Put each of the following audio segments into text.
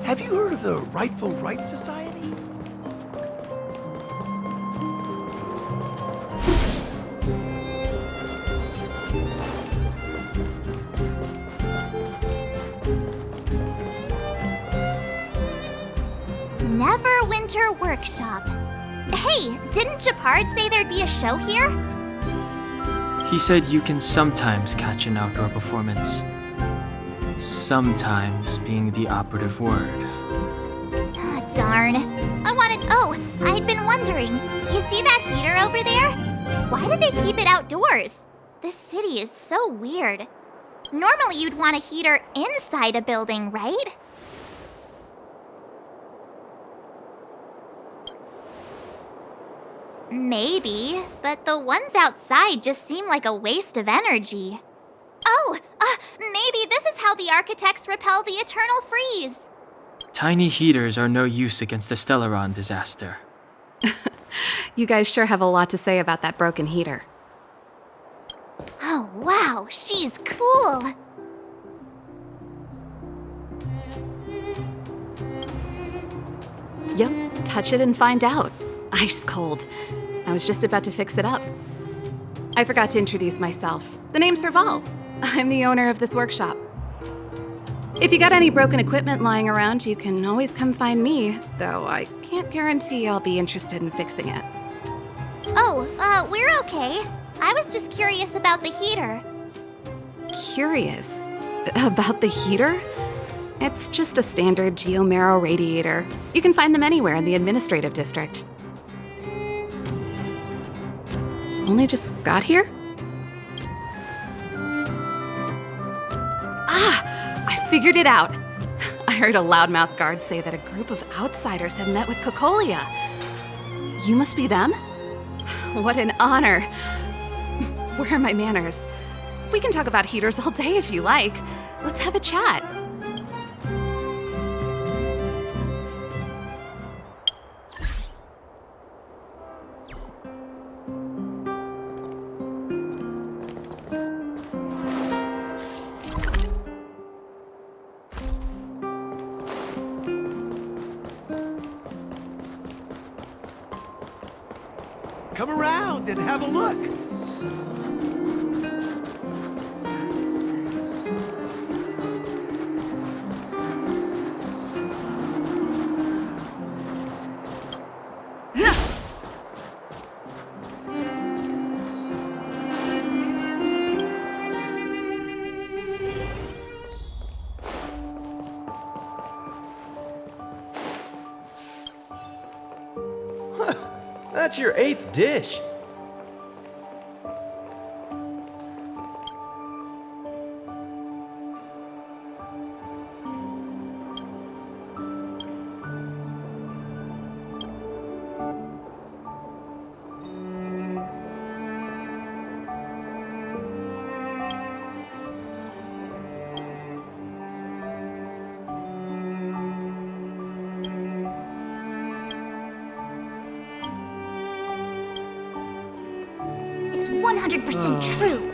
Have you heard of the Rightful Rights Society? Neverwinter Workshop. Hey, didn't Japard say there'd be a show here? He said you can sometimes catch an outdoor performance. Sometimes being the operative word. Ah, darn. I'd been wondering. You see that heater over there? Why do they keep it outdoors? This city is so weird. Normally you'd want a heater inside a building, right? Maybe, but the ones outside just seem like a waste of energy. Oh, maybe this is how the architects repel the eternal freeze. Tiny heaters are no use against the Stellaron disaster. You guys sure have a lot to say about that broken heater. Oh, wow, she's cool. Yep, touch it and find out. Ice cold. I was just about to fix it up. I forgot to introduce myself. The name's Serval. I'm the owner of this workshop. If you got any broken equipment lying around, you can always come find me, though I can't guarantee I'll be interested in fixing it. Oh, we're okay. I was just curious about the heater. Curious? About the heater? It's just a standard geomarrow radiator. You can find them anywhere in the administrative district. Only just got here? Ah! I figured it out! I heard a loudmouth guard say that a group of outsiders had met with Cocolia. You must be them? What an honor. Where are my manners? We can talk about heaters all day if you like. Let's have a chat. Come around and have a look. That's your 8th dish. It's 100% true.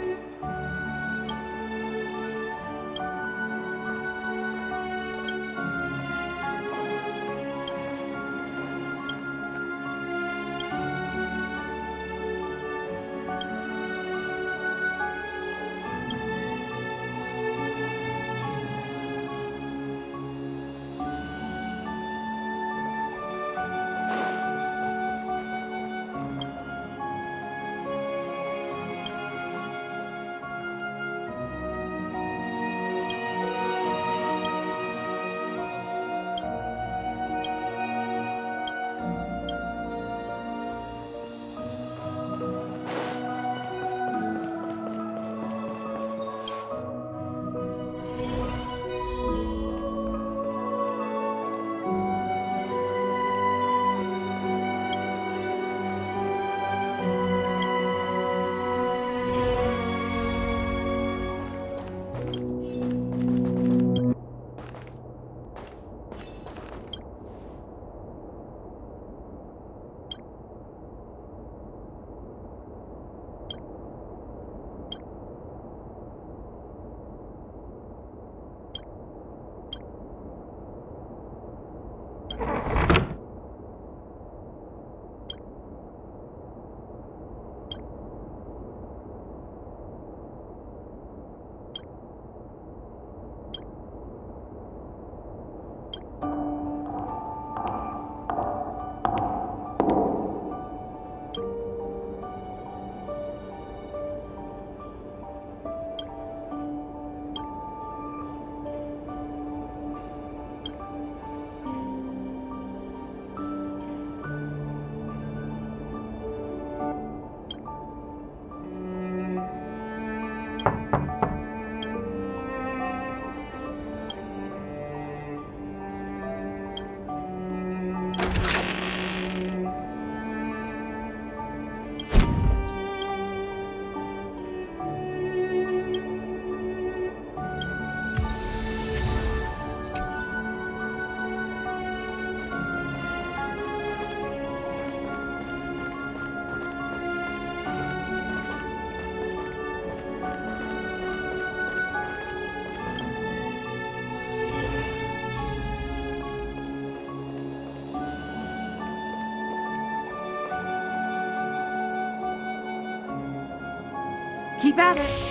Keep at it.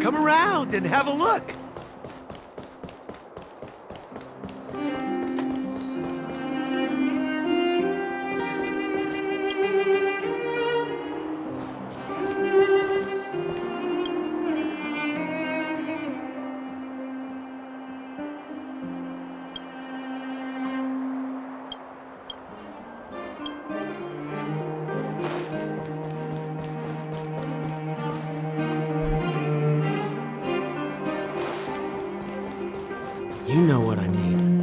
Come around and have a look. You know what I mean.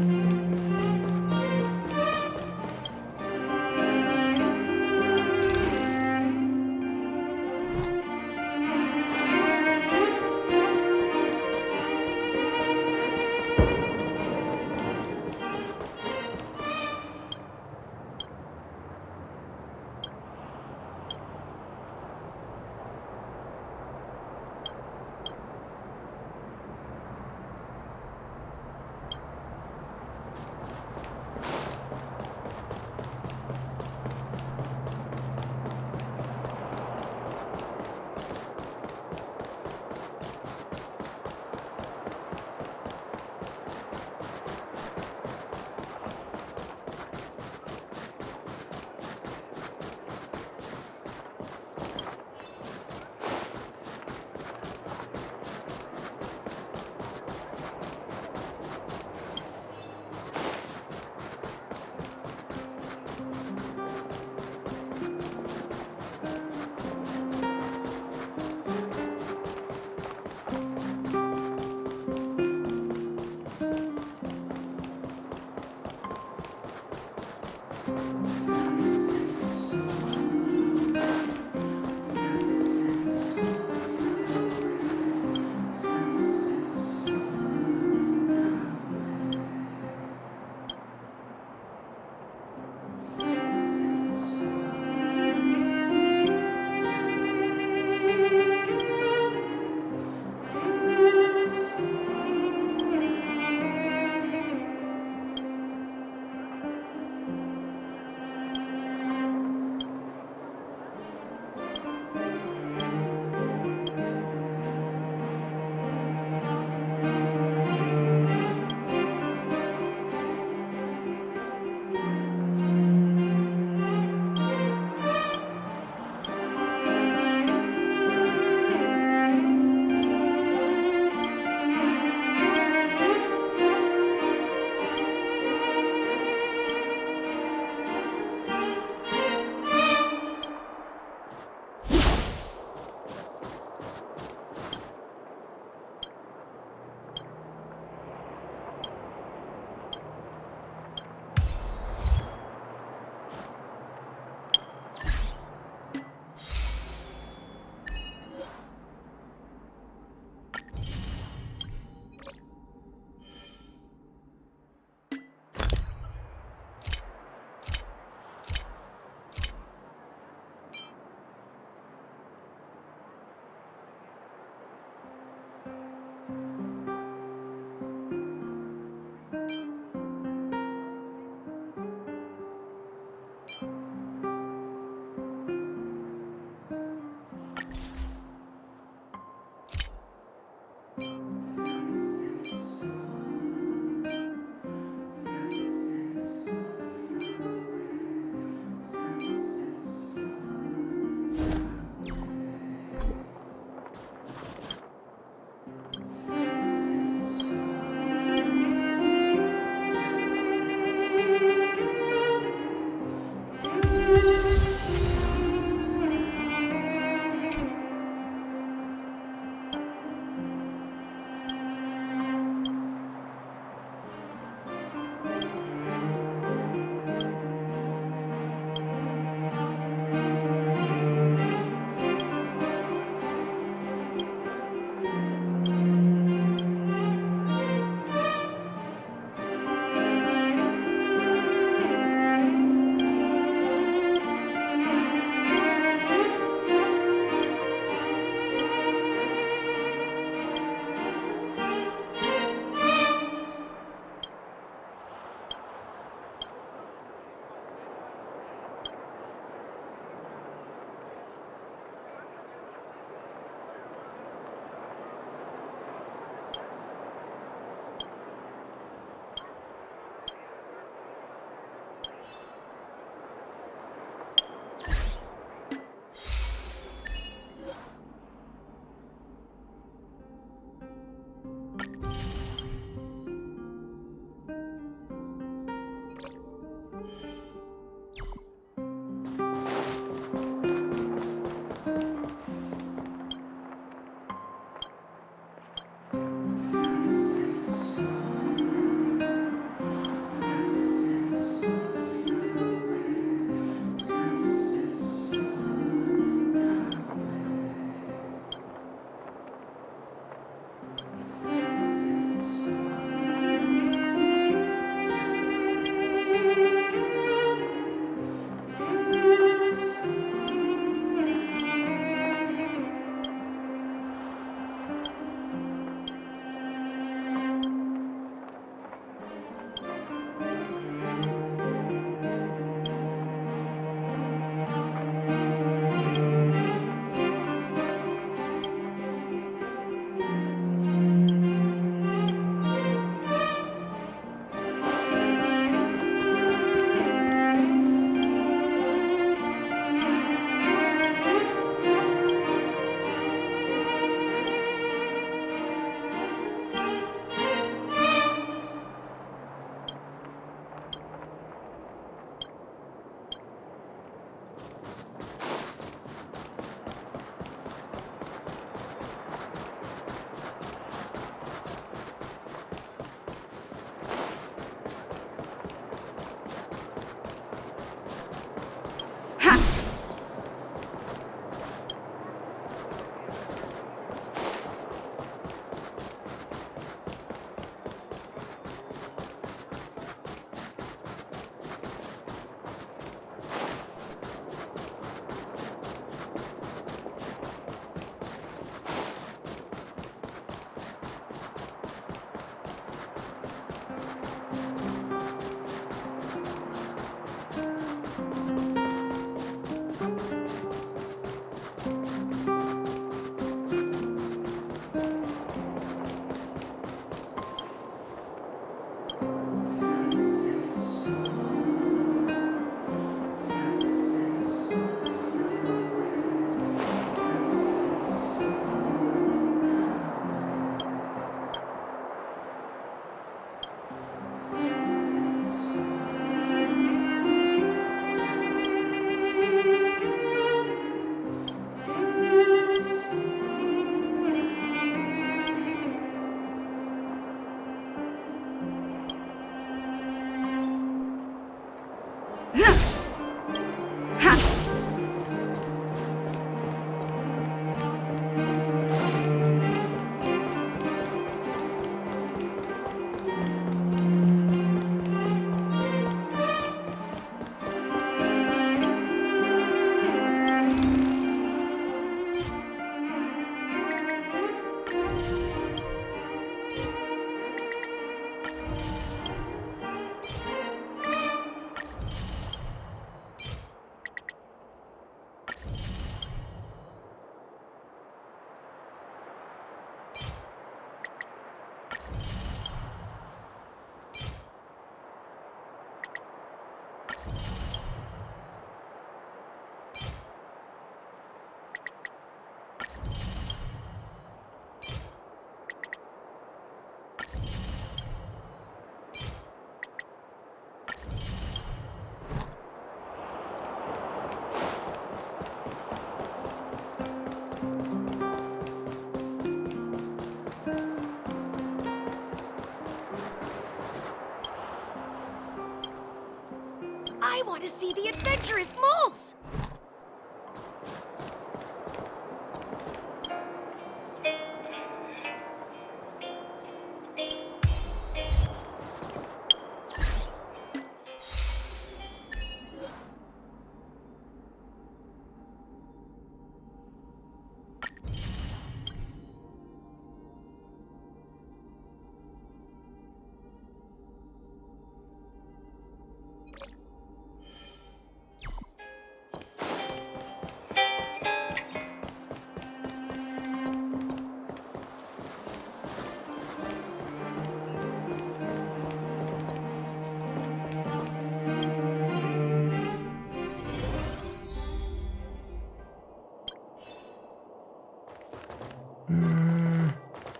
want to see the adventurous moles!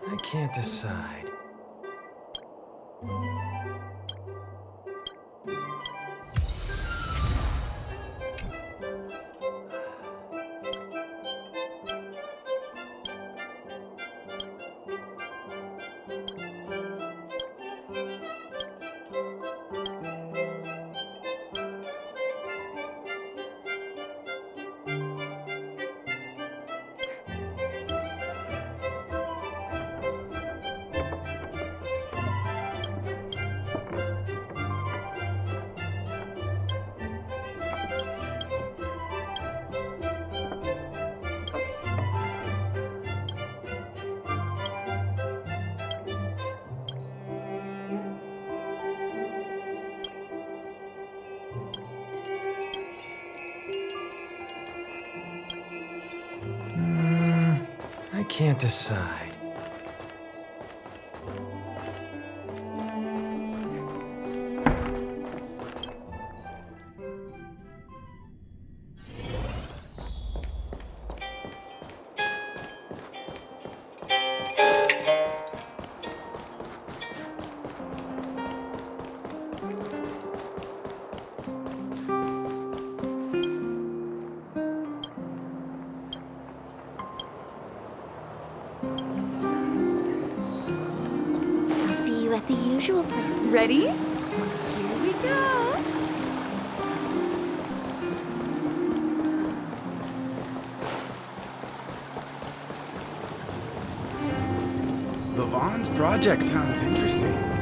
I can't decide. I can't decide. I'll see you at the usual places. Ready? Here we go. The Vaughn's project sounds interesting.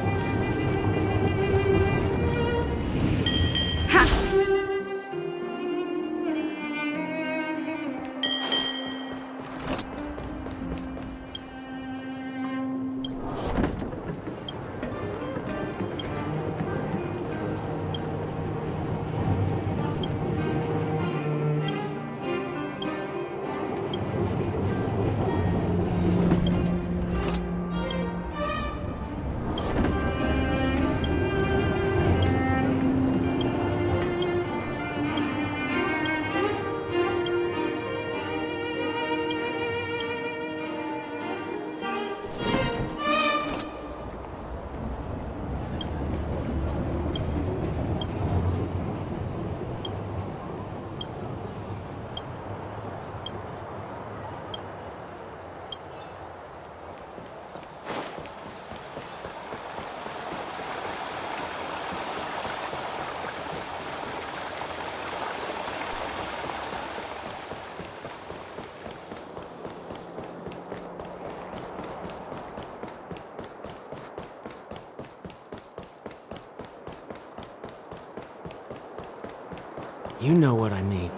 You know what I mean.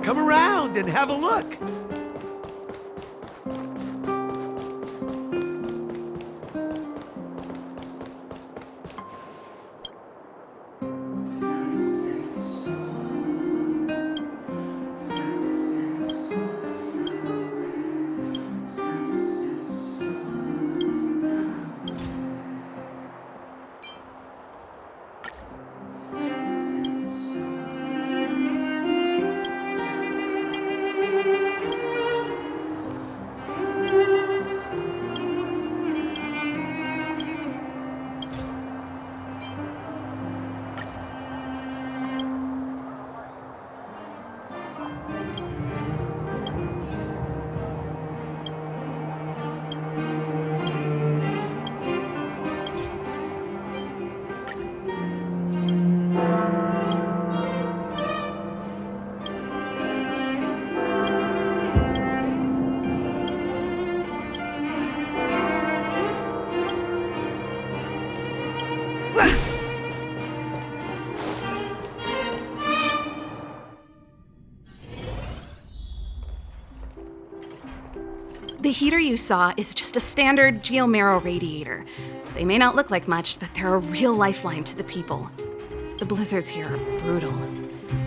Come around and have a look. The heater you saw is just a standard geomarrow radiator. They may not look like much, but they're a real lifeline to the people. The blizzards here are brutal.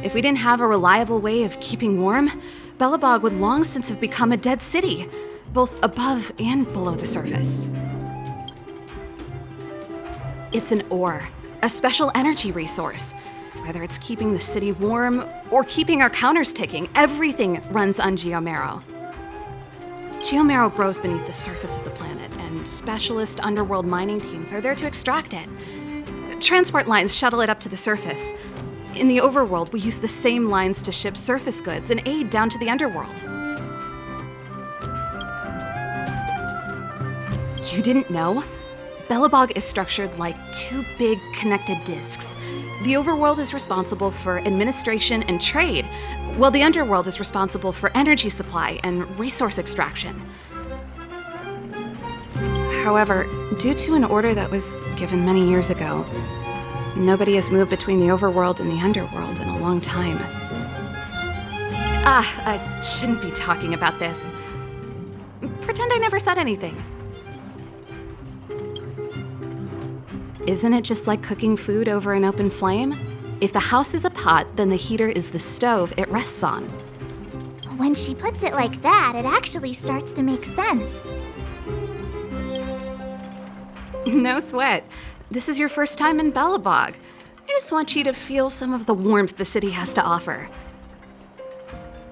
If we didn't have a reliable way of keeping warm, Belobog would long since have become a dead city, both above and below the surface. It's an ore, a special energy resource. Whether it's keeping the city warm or keeping our counters ticking, everything runs on geomarrow. Geomarrow grows beneath the surface of the planet, and specialist underworld mining teams are there to extract it. Transport lines shuttle it up to the surface. In the overworld, we use the same lines to ship surface goods and aid down to the underworld. You didn't know? Belobog is structured like two big connected disks. The overworld is responsible for administration and trade, while the underworld is responsible for energy supply and resource extraction. However, due to an order that was given many years ago, nobody has moved between the overworld and the underworld in a long time. I shouldn't be talking about this. Pretend I never said anything. Isn't it just like cooking food over an open flame? If the house is a pot, then the heater is the stove it rests on. When she puts it like that, it actually starts to make sense. No sweat. This is your first time in Belobog. I just want you to feel some of the warmth the city has to offer.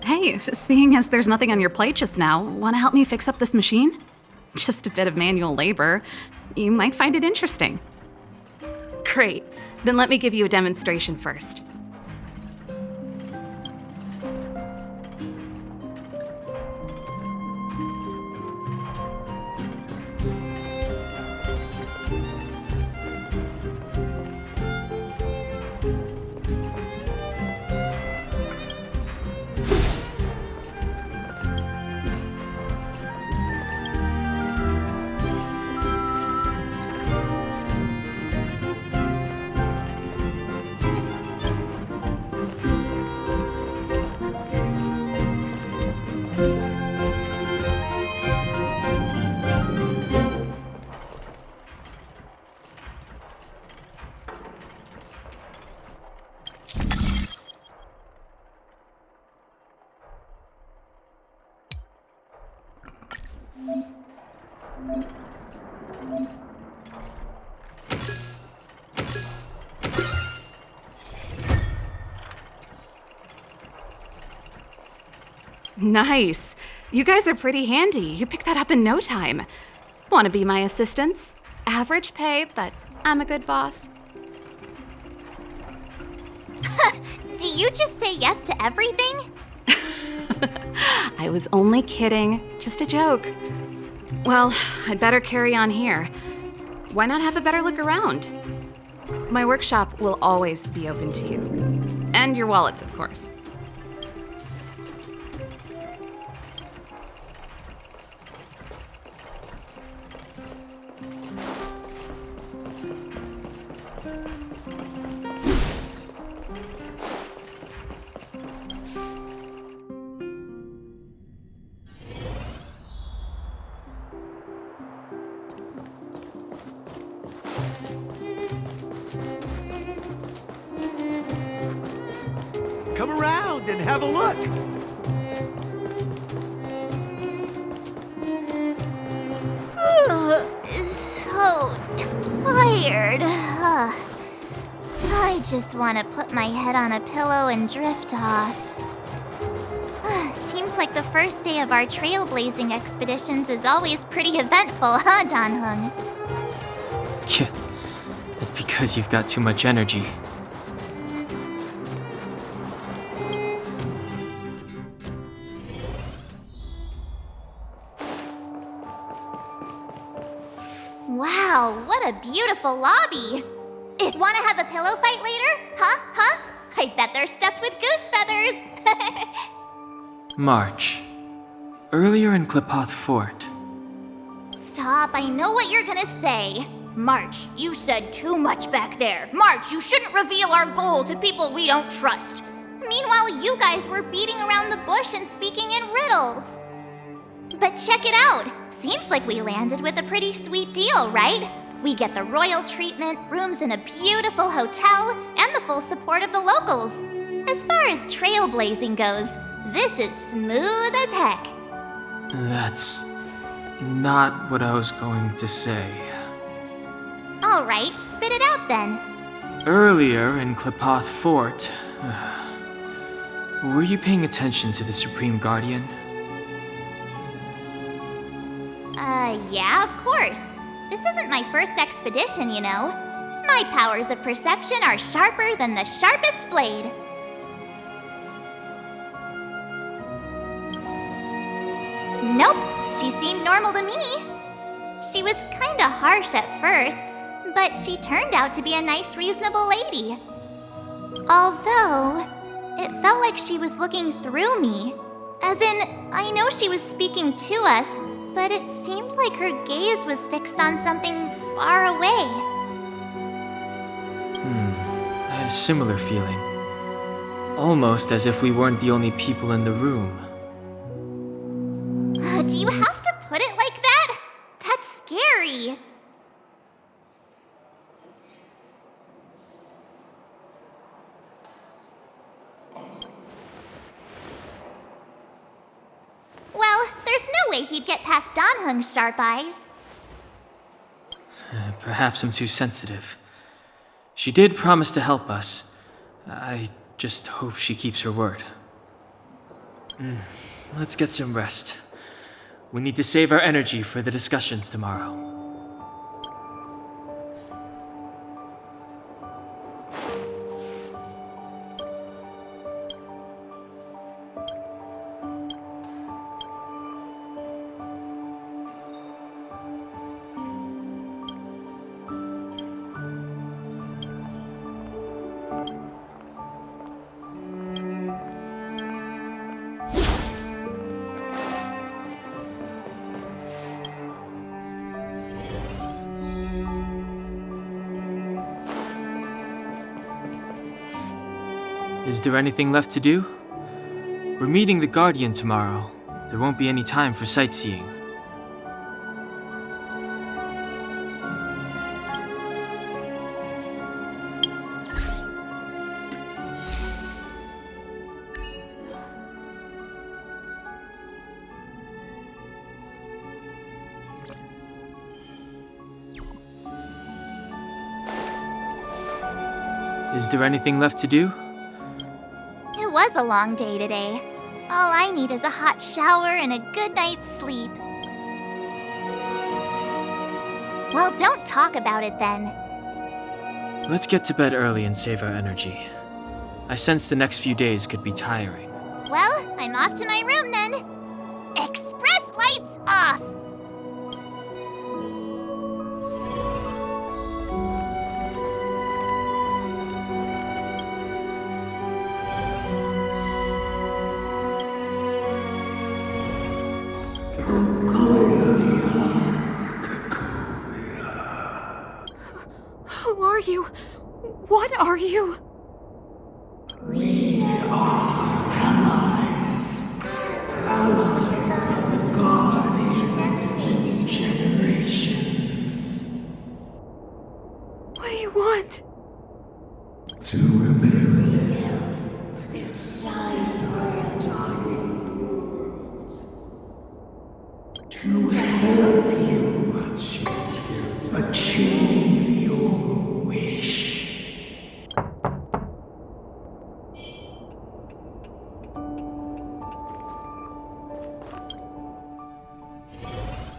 Hey, seeing as there's nothing on your plate just now, want to help me fix up this machine? Just a bit of manual labor. You might find it interesting. Great. Then let me give you a demonstration first. Nice. You guys are pretty handy. You picked that up in no time. Want to be my assistants? Average pay, but I'm a good boss. Do you just say yes to everything? I was only kidding. Just a joke. Well, I'd better carry on here. Why not have a better look around? My workshop will always be open to you. And your wallets, of course. around and have a look. So tired. I just want to put my head on a pillow and drift off. Seems like the first day of our trailblazing expeditions is always pretty eventful, huh, Dan-hung? Yeah, that's because you've got too much energy. Wow, what a beautiful lobby! Wanna have a pillow fight later? Huh? I bet they're stuffed with goose feathers! March. Earlier in Klipoth Fort. Stop, I know what you're gonna say. March, you said too much back there. March, you shouldn't reveal our goal to people we don't trust. Meanwhile, you guys were beating around the bush and speaking in riddles. But check it out. Seems like we landed with a pretty sweet deal, right? We get the royal treatment, rooms in a beautiful hotel, and the full support of the locals. As far as trailblazing goes, this is smooth as heck. That's not what I was going to say. All right, spit it out then. Earlier in Klipoth Fort, were you paying attention to the Supreme Guardian? Yeah, of course. This isn't my first expedition, you know. My powers of perception are sharper than the sharpest blade. Nope, she seemed normal to me. She was kinda harsh at first, but she turned out to be a nice, reasonable lady. Although, it felt like she was looking through me. As in, I know she was speaking to us, but it seemed like her gaze was fixed on something far away. I had a similar feeling. Almost as if we weren't the only people in the room. Do you have to put it like that? That's scary. Well, there's no way he'd get past Dan-hung's sharp eyes. Perhaps I'm too sensitive. She did promise to help us. I just hope she keeps her word. Let's get some rest. We need to save our energy for the discussions tomorrow. Is there anything left to do? We're meeting the Guardian tomorrow. There won't be any time for sightseeing. Is there anything left to do? It was a long day today. All I need is a hot shower and a good night's sleep. Well, don't talk about it then. Let's get to bed early and save our energy. I sense the next few days could be tiring. Well, I'm off to my room then. Express lights off! Who are you? What are you? We are allies. Allies of the Guardians in generations. What do you want? To rebuild its size to help you achieve your wish.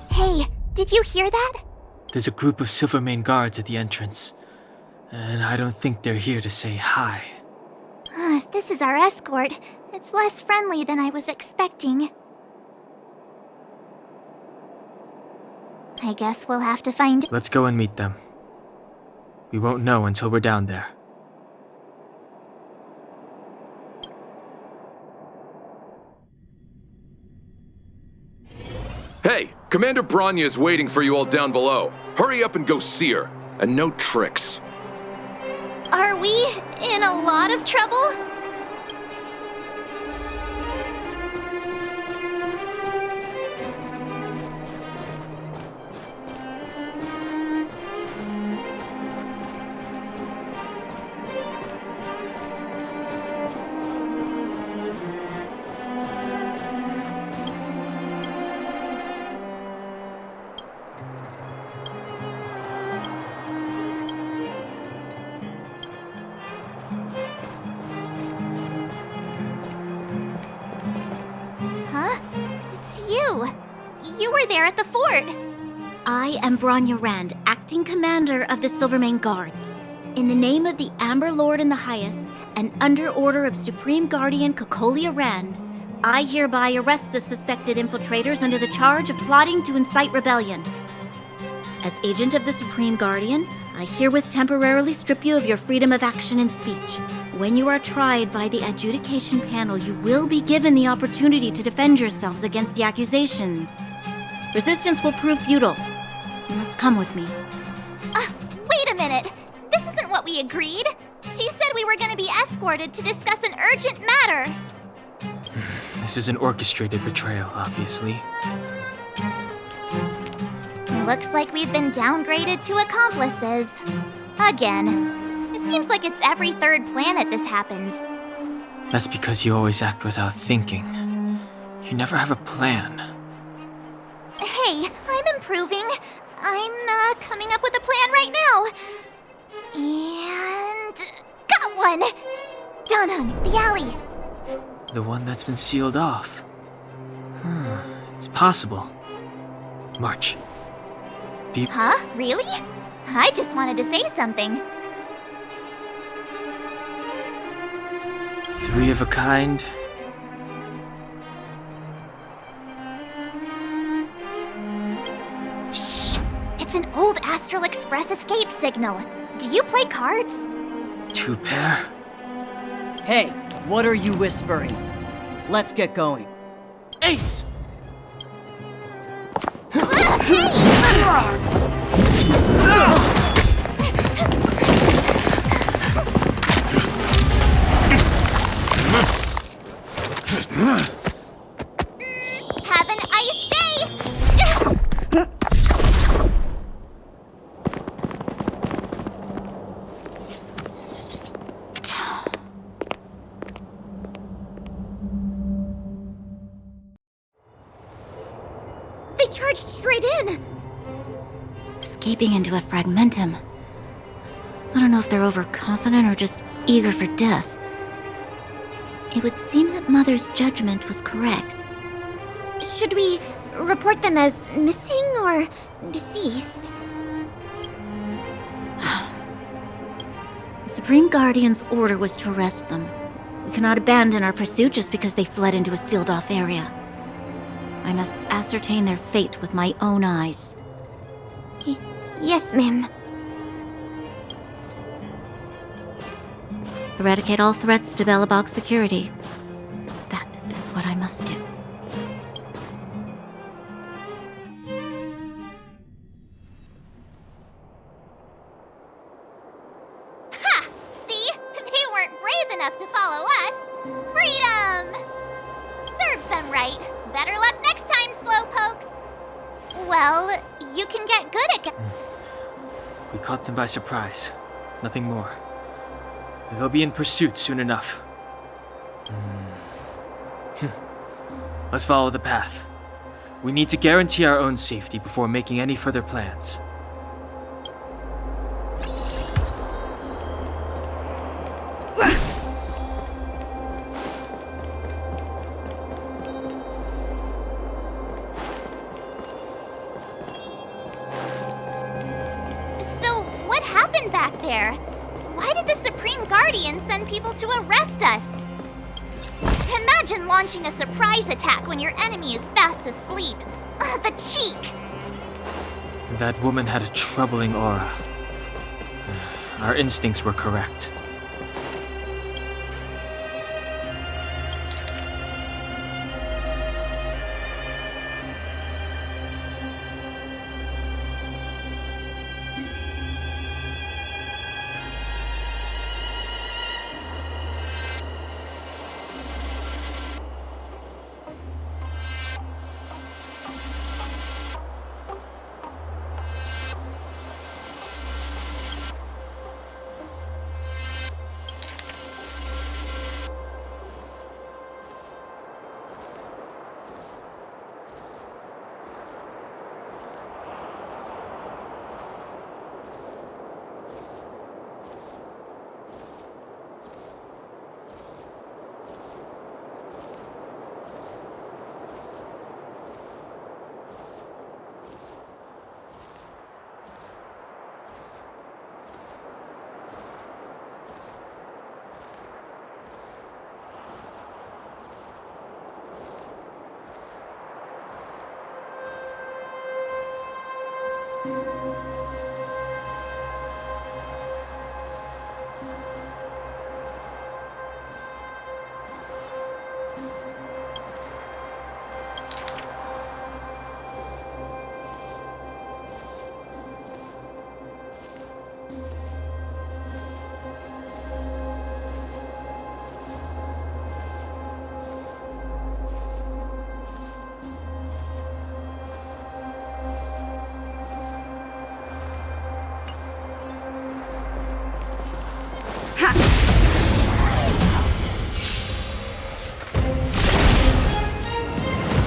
Hey, did you hear that? There's a group of Silvermane guards at the entrance, and I don't think they're here to say hi. If this is our escort, it's less friendly than I was expecting. I guess we'll have to find... Let's go and meet them. We won't know until we're down there. Hey, Commander Branya is waiting for you all down below. Hurry up and go see her. And no tricks. Are we in a lot of trouble? Huh? It's you. You were there at the fort. I am Branya Rand, acting commander of the Silvermane Guards. In the name of the Amber Lord in the Highest, and under order of Supreme Guardian Kokolia Rand, I hereby arrest the suspected infiltrators under the charge of plotting to incite rebellion. As agent of the Supreme Guardian, I herewith temporarily strip you of your freedom of action and speech. When you are tried by the adjudication panel, you will be given the opportunity to defend yourselves against the accusations. Resistance will prove futile. You must come with me. Wait a minute. This isn't what we agreed. She said we were going to be escorted to discuss an urgent matter. This is an orchestrated betrayal, obviously. Looks like we've been downgraded to accomplices. Again. It seems like it's every third planet this happens. That's because you always act without thinking. You never have a plan. Hey, I'm improving. I'm coming up with a plan right now. And... got one! Down on the alley. The one that's been sealed off. It's possible. March. Huh? Really? I just wanted to say something. 3 of a kind. Shh! It's an old Astral Express escape signal. Do you play cards? 2 pair? Hey, what are you whispering? Let's get going. Ace! Have an ice day! They charged straight in! Escaping into a fragmentum. I don't know if they're overconfident or just eager for death. It would seem that Mother's judgment was correct. Should we report them as missing or deceased? The Supreme Guardian's order was to arrest them. We cannot abandon our pursuit just because they fled into a sealed-off area. I must ascertain their fate with my own eyes. Yes, ma'am. Eradicate all threats to Belobog's security. That is what I must do. Ha! See? They weren't brave enough to follow us. Freedom! Serves them right. Better luck next time, slowpokes. Well, you can get good at... We caught them by surprise. Nothing more. They'll be in pursuit soon enough. Let's follow the path. We need to guarantee our own safety before making any further plans. So, what happened back there? Why did the Supreme Guardian send people to arrest us? Imagine launching a surprise attack when your enemy is fast asleep. The cheek! That woman had a troubling aura. Our instincts were correct.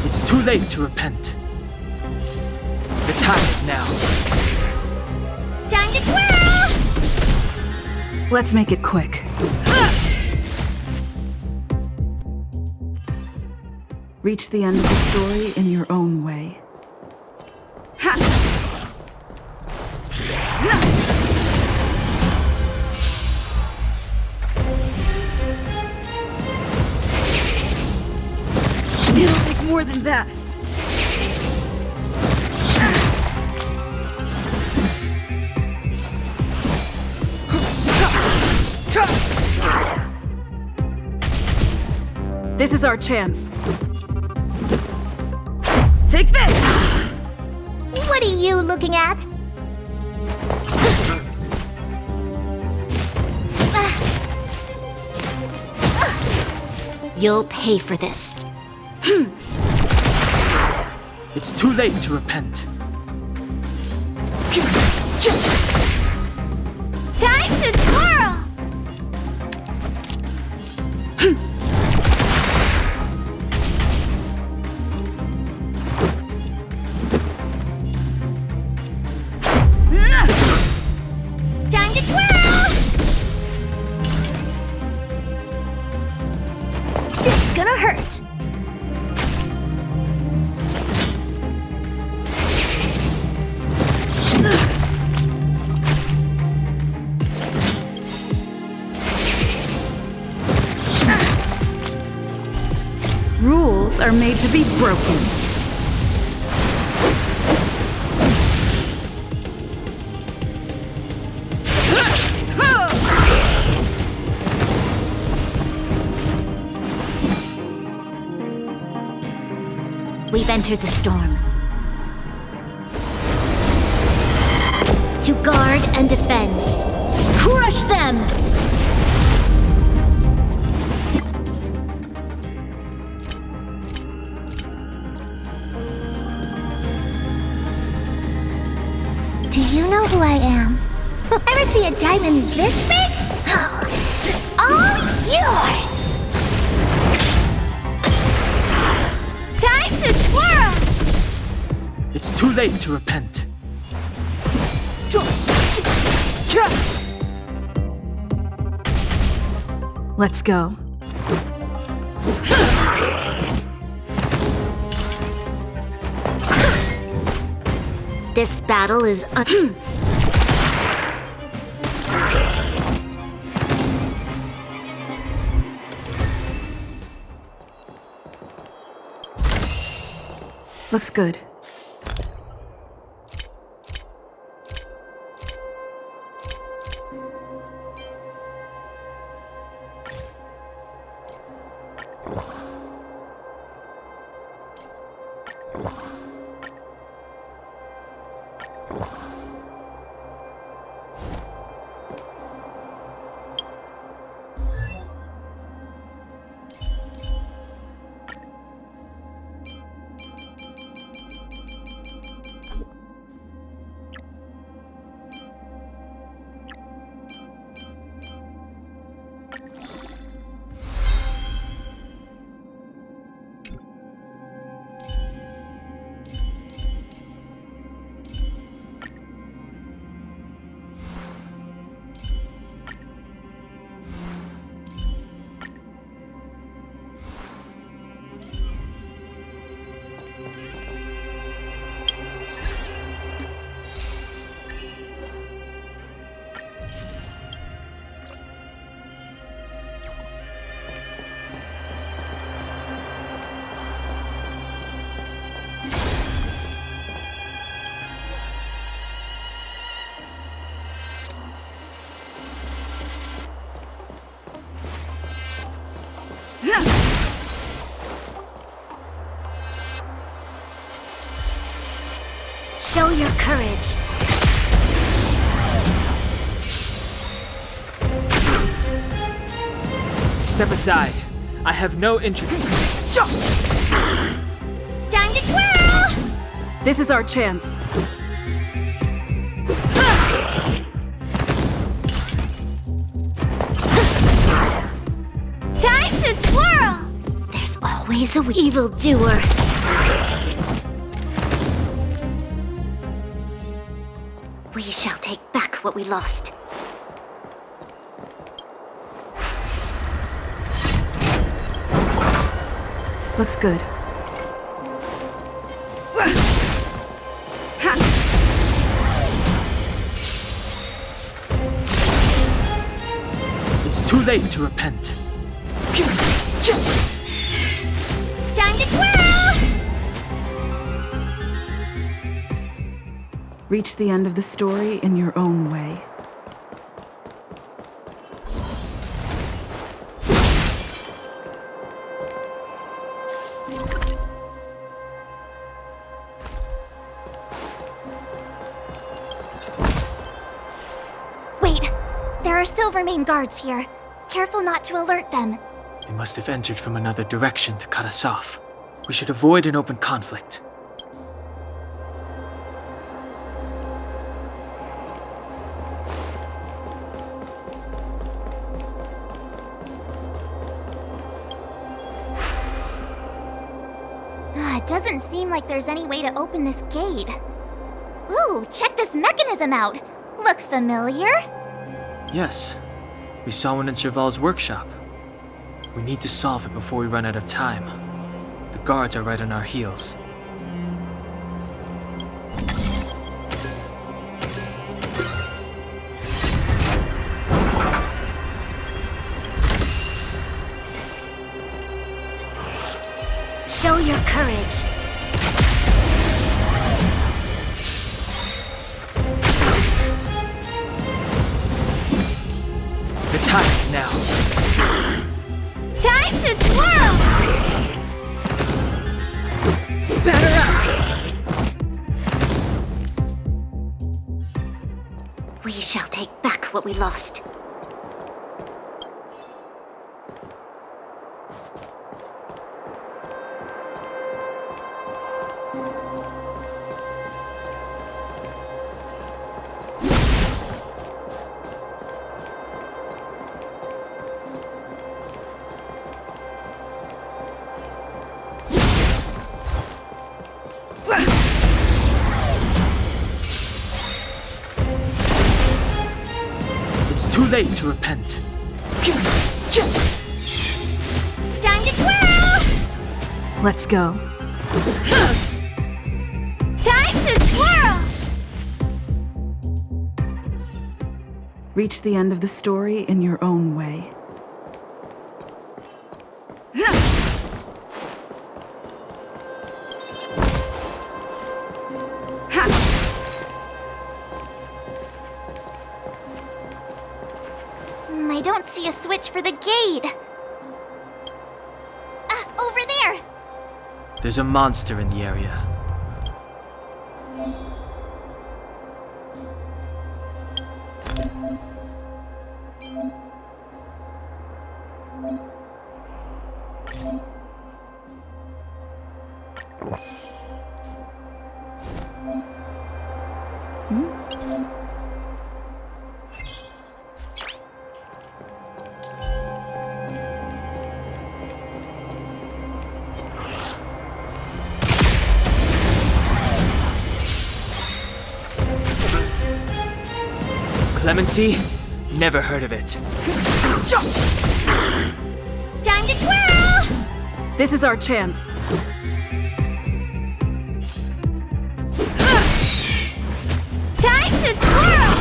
It's too late to repent. The time is now. Time to twirl! Let's make it quick. Reach the end of the story in your own way. It'll take more than that. This is our chance. Take this! What are you looking at? You'll pay for this. It's too late to repent. Time to twirl! Time to twirl! This is gonna hurt. Rules are made to be broken. We've entered the storm. To guard and defend. Crush them! Do you know who I am? Ever see a diamond this big? It's all yours! Time to twirl! It's too late to repent. Let's go. This battle is Looks good. show your courage. Step aside. I have no interest. Time to twirl! This is our chance. Time to twirl! There's always a evildoer. We shall take back what we lost. Looks good. It's too late to repent. Time to twirl! Reach the end of the story in your own way. Wait, there are Silvermane guards here. Careful not to alert them. They must have entered from another direction to cut us off. We should avoid an open conflict. It doesn't seem like there's any way to open this gate. Ooh, check this mechanism out! Look familiar? Yes, we saw one in Serval's workshop. We need to solve it before we run out of time. The guards are right on our heels. Show your courage. The time is now. Time to twirl! Batter up! We shall take back what we lost. late to repent. Time to twirl! Let's go. Time to twirl! Reach the end of the story in your own way. I don't see a switch for the gate. Over there! There's a monster in the area. Clemency? Never heard of it. Time to twirl! This is our chance. Time to twirl!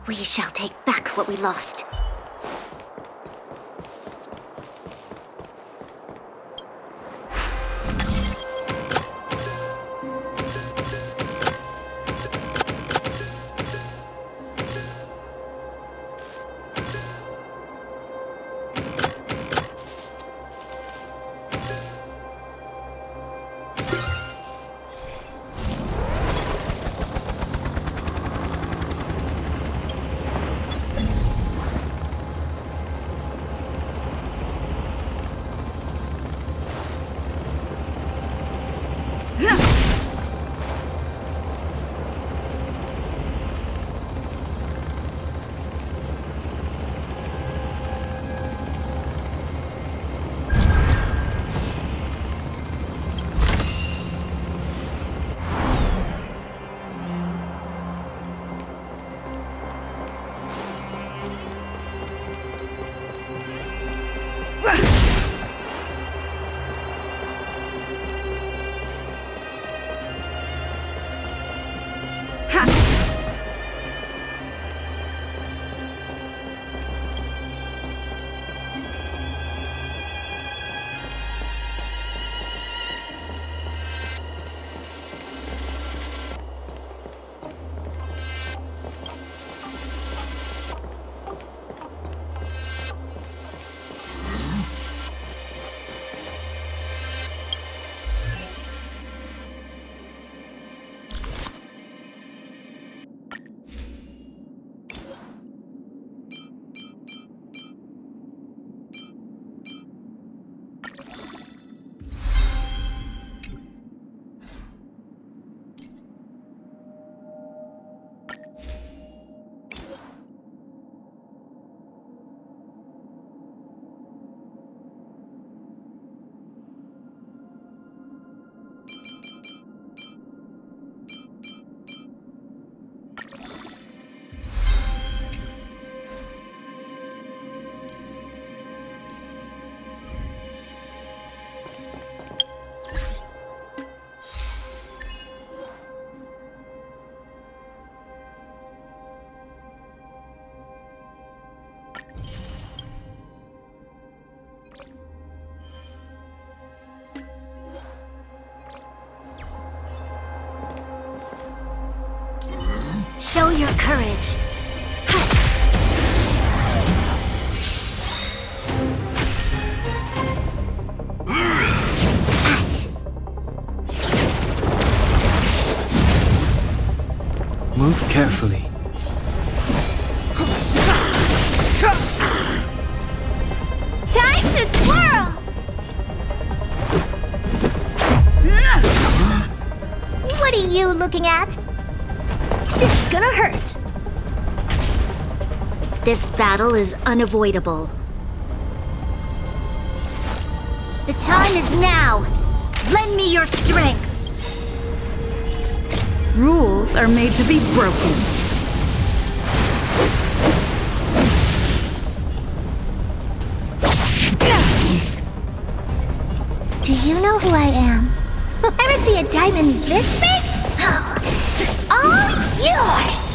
We shall take back what we lost. Show your courage. Move carefully. Time to twirl! What are you looking at? This is gonna hurt. This battle is unavoidable. The time is now. Lend me your strength. Rules are made to be broken. Do you know who I am? Ever see a diamond this big? It's all yours!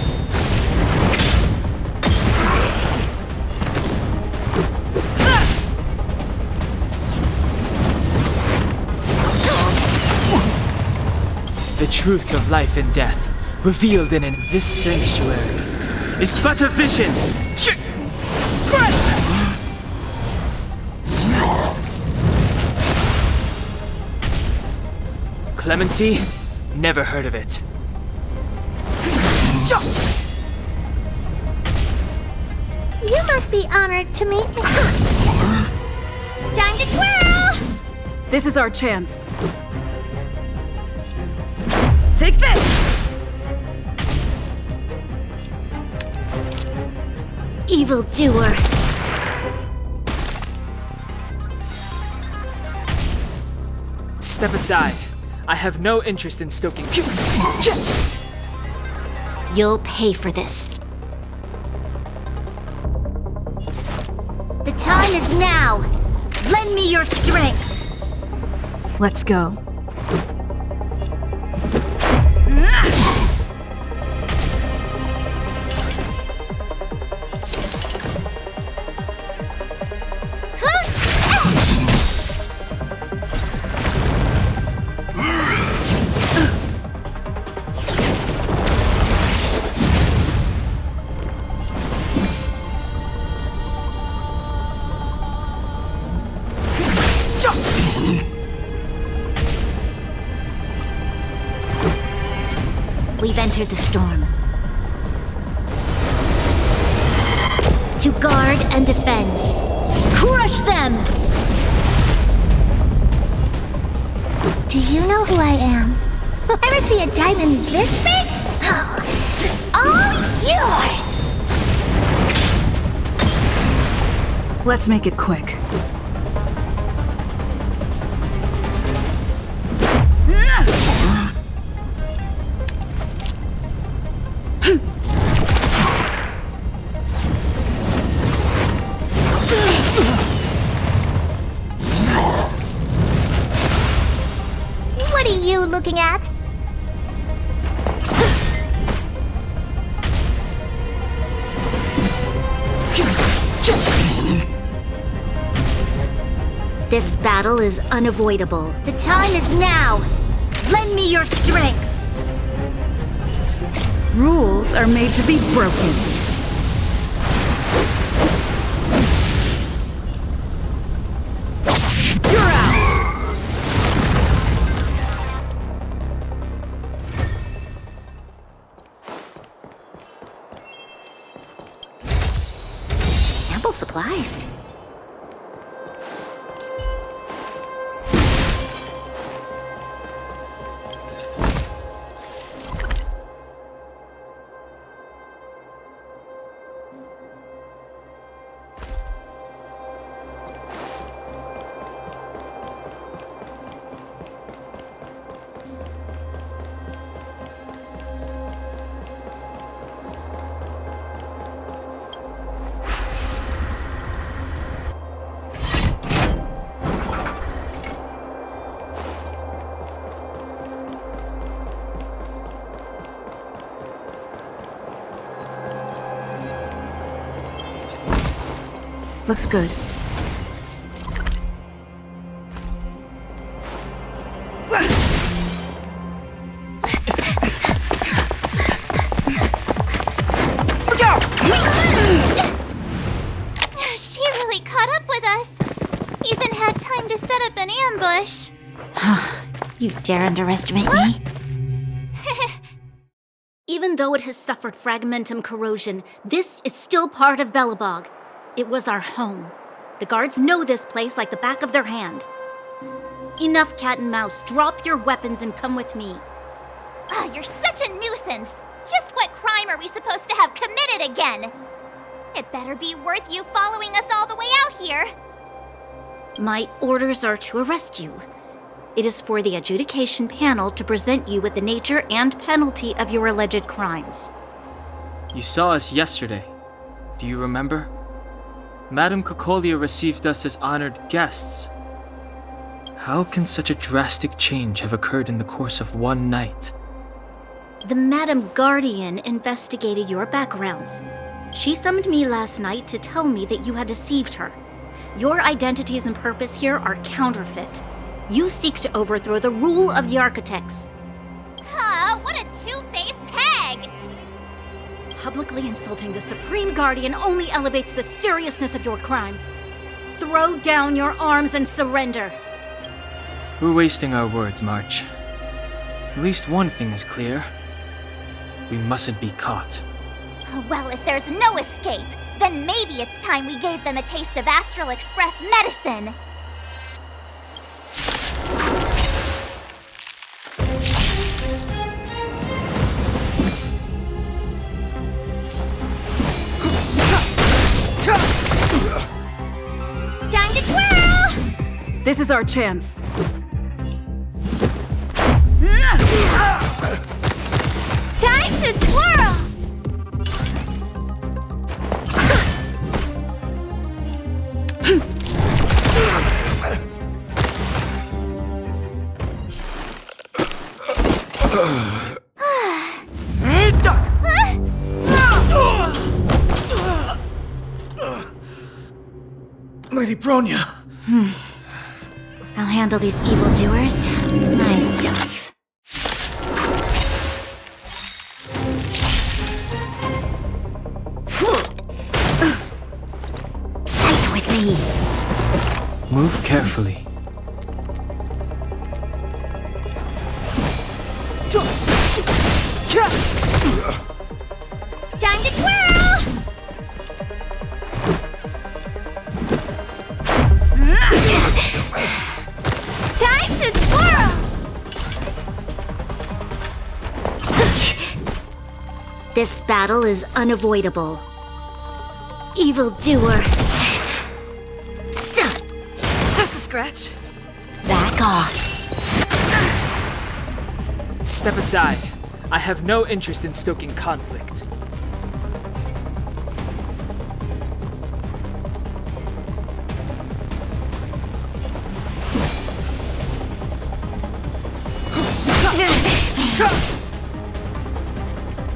The truth of life and death, revealed in this sanctuary, is but a vision. Clemency? Never heard of it. You must be honored to meet me. Time to twirl! This is our chance. Take this! Evildoer. Step aside. I have no interest in stoking. You'll pay for this. The time is now. Lend me your strength. Let's go. We've entered the storm. To guard and defend. Crush them! Do you know who I am? Ever see a diamond this big? It's all yours! Let's make it quick. What are you looking at? This battle is unavoidable. The time is now! Lend me your strength! Rules are made to be broken. You're out! Ample supplies. Looks good. Look out! She really caught up with us. Even had time to set up an ambush. You dare underestimate me? Even though it has suffered fragmentum corrosion, this is still part of Belobog. It was our home. The guards know this place like the back of their hand. Enough cat and mouse. Drop your weapons and come with me. You're such a nuisance. Just what crime are we supposed to have committed again? It better be worth you following us all the way out here. My orders are to arrest you. It is for the adjudication panel to present you with the nature and penalty of your alleged crimes. You saw us yesterday. Do you remember? Madame Cocolia received us as honored guests. How can such a drastic change have occurred in the course of one night? The Madam Guardian investigated your backgrounds. She summoned me last night to tell me that you had deceived her. Your identities and purpose here are counterfeit. You seek to overthrow the rule of the architects. Huh, what a two-faced hag! Publicly insulting the Supreme Guardian only elevates the seriousness of your crimes. Throw down your arms and surrender. We're wasting our words, March. At least one thing is clear. We mustn't be caught. Well, if there's no escape, then maybe it's time we gave them a taste of Astral Express medicine. Time to twirl! This is our chance. Time to twirl! Lady Bronya! I'll handle these evildoers myself. Fight with me. Move carefully. Time to twirl! Time to twirl! This battle is unavoidable. Evildoer. Just a scratch. Back off. Step aside. I have no interest in stoking conflict.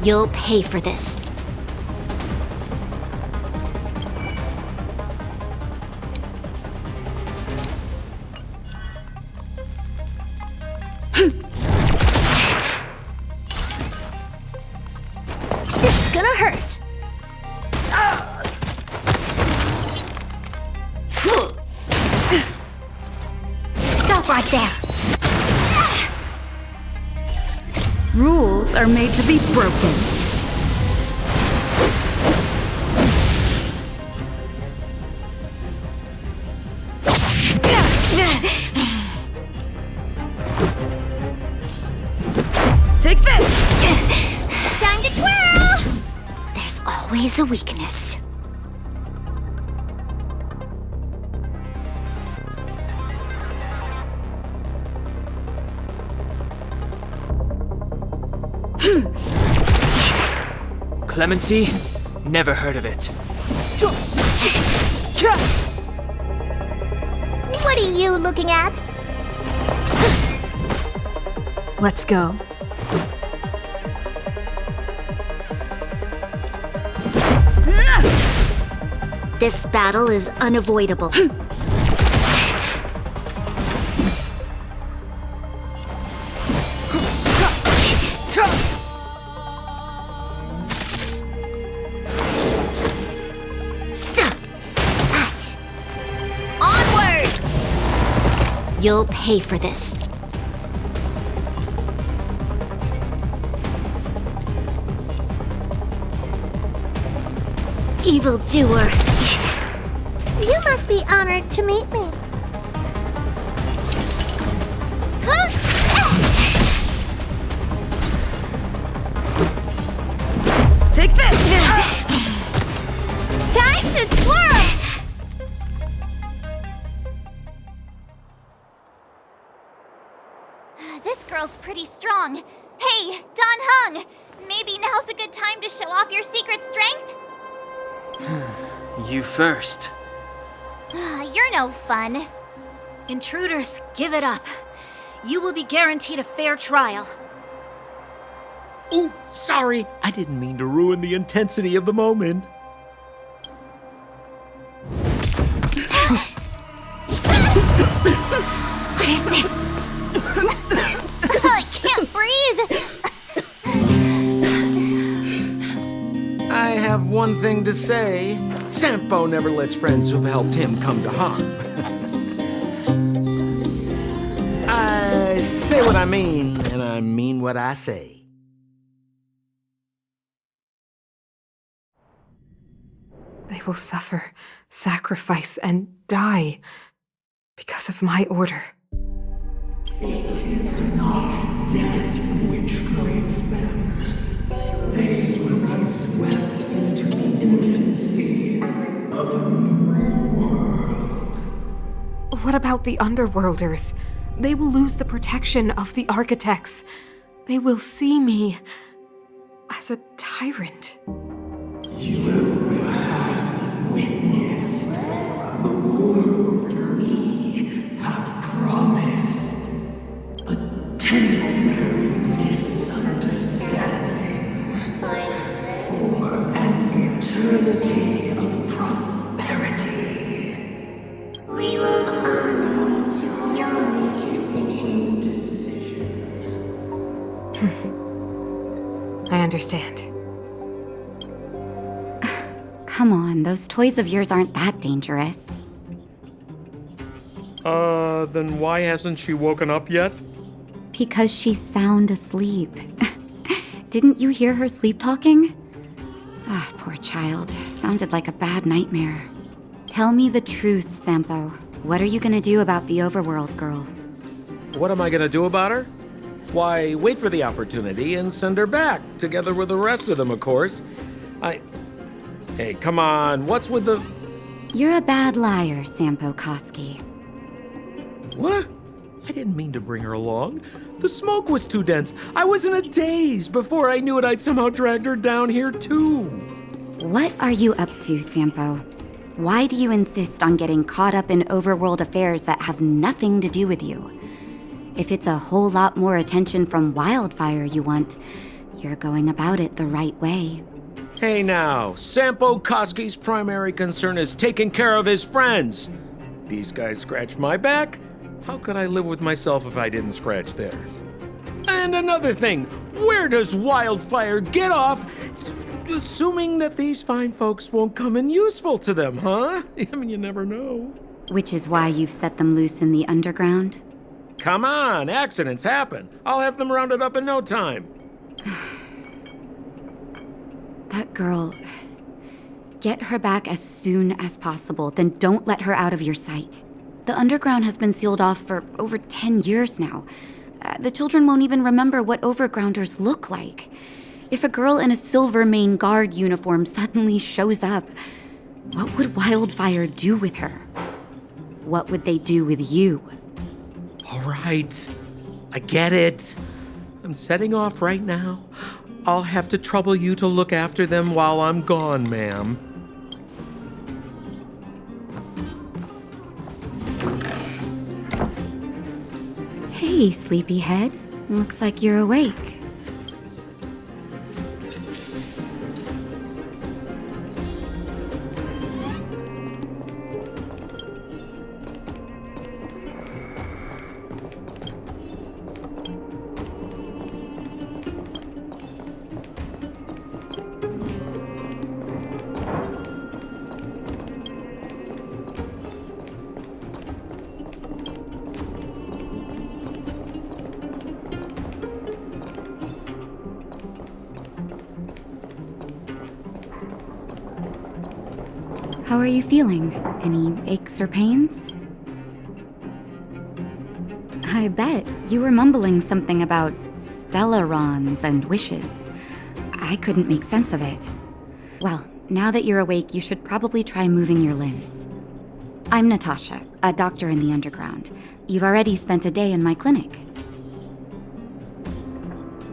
You'll pay for this. This is gonna hurt. Stop right there. Rules are made to be broken. Take this! Time to twirl! There's always a weakness. Clemency? Never heard of it. What are you looking at? Let's go. This battle is unavoidable. Onward! You'll pay for this. Evildoer. You must be honored to meet me. Take this! Time to twirl! This girl's pretty strong. Hey, Don Hung! Maybe now's a good time to show off your secret strength? You first. You're no fun. Intruders, give it up. You will be guaranteed a fair trial. Ooh, sorry. I didn't mean to ruin the intensity of the moment. What is this? I can't breathe! I have one thing to say. Sampo never lets friends who've helped him come to harm. I say what I mean, and I mean what I say. They will suffer, sacrifice, and die because of my order. It is not death which frees them. They will be swept into the infancy of a new world. What about the Underworlders? They will lose the protection of the architects. They will see me as a tyrant. You have witnessed the world we have promised. A temporary misunderstanding for an eternity of prosperity. We will honor your decision. I understand. Come on, those toys of yours aren't that dangerous. Then why hasn't she woken up yet? Because she's sound asleep. Didn't you hear her sleep talking? Ah, poor child. Sounded like a bad nightmare. Tell me the truth, Sampo. What are you gonna do about the overworld girl? What am I gonna do about her? Why, wait for the opportunity and send her back, together with the rest of them, of course. Hey, come on, what's with the... You're a bad liar, Sampo Koski. What? I didn't mean to bring her along. The smoke was too dense. I was in a daze. Before I knew it, I'd somehow dragged her down here, too. What are you up to, Sampo? Why do you insist on getting caught up in overworld affairs that have nothing to do with you? If it's a whole lot more attention from Wildfire you want, you're going about it the right way. Hey now, Sampo Koski's primary concern is taking care of his friends. These guys scratched my back. How could I live with myself if I didn't scratch theirs? And another thing, where does Wildfire get off assuming that these fine folks won't come in useful to them, huh? I mean, you never know. Which is why you've set them loose in the underground? Come on, accidents happen. I'll have them rounded up in no time. That girl... Get her back as soon as possible, then don't let her out of your sight. The underground has been sealed off for over 10 years now. The children won't even remember what overgrounders look like. If a girl in a Silvermane Guard uniform suddenly shows up, what would Wildfire do with her? What would they do with you? All right. I get it. I'm setting off right now. I'll have to trouble you to look after them while I'm gone, ma'am. Hey, sleepyhead. Looks like you're awake. How are you feeling? Any aches or pains? I bet you were mumbling something about stellarons and wishes. I couldn't make sense of it. Well, now that you're awake, you should probably try moving your limbs. I'm Natasha, a doctor in the underground. You've already spent a day in my clinic.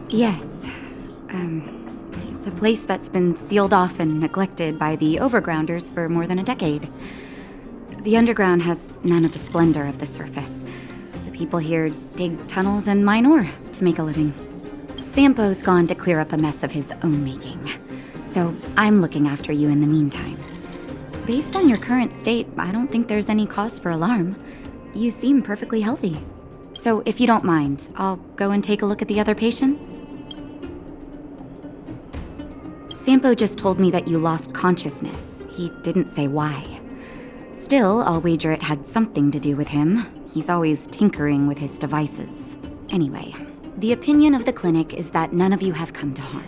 Yes. It's a place that's been sealed off and neglected by the overgrounders for more than a decade. The underground has none of the splendor of the surface. The people here dig tunnels and mine ore to make a living. Sampo's gone to clear up a mess of his own making. So I'm looking after you in the meantime. Based on your current state, I don't think there's any cause for alarm. You seem perfectly healthy. So if you don't mind, I'll go and take a look at the other patients. Sampo just told me that you lost consciousness. He didn't say why. Still, I'll wager it had something to do with him. He's always tinkering with his devices. Anyway, the opinion of the clinic is that none of you have come to harm.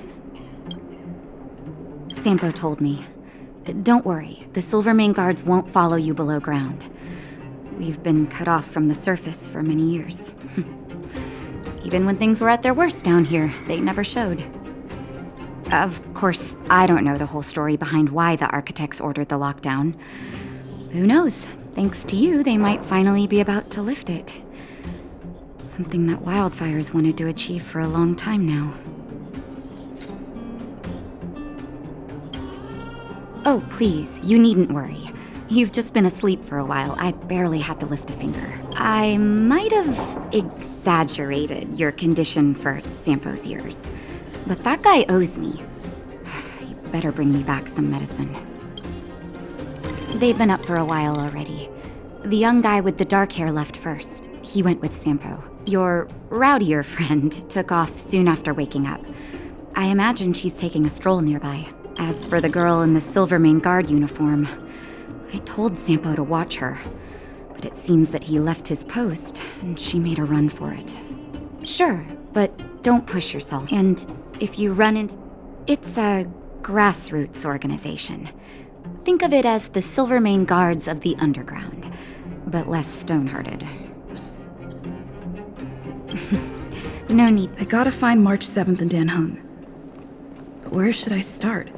Sampo told me. Don't worry, the Silvermane guards won't follow you below ground. We've been cut off from the surface for many years. Even when things were at their worst down here, they never showed. Of course, I don't know the whole story behind why the architects ordered the lockdown. Who knows? Thanks to you, they might finally be about to lift it. Something that wildfires wanted to achieve for a long time now. Oh, please, you needn't worry. You've just been asleep for a while. I barely had to lift a finger. I might have exaggerated your condition for Sampo's years. But that guy owes me. You better bring me back some medicine. They've been up for a while already. The young guy with the dark hair left first. He went with Sampo. Your rowdier friend took off soon after waking up. I imagine she's taking a stroll nearby. As for the girl in the Silvermane guard uniform, I told Sampo to watch her, but it seems that he left his post and she made a run for it. Sure, but don't push yourself. And if you run into... It's a grassroots organization. Think of it as the Silvermane guards of the underground, but less stone-hearted. No need. I gotta find March 7th and Dan Hung. But where should I start?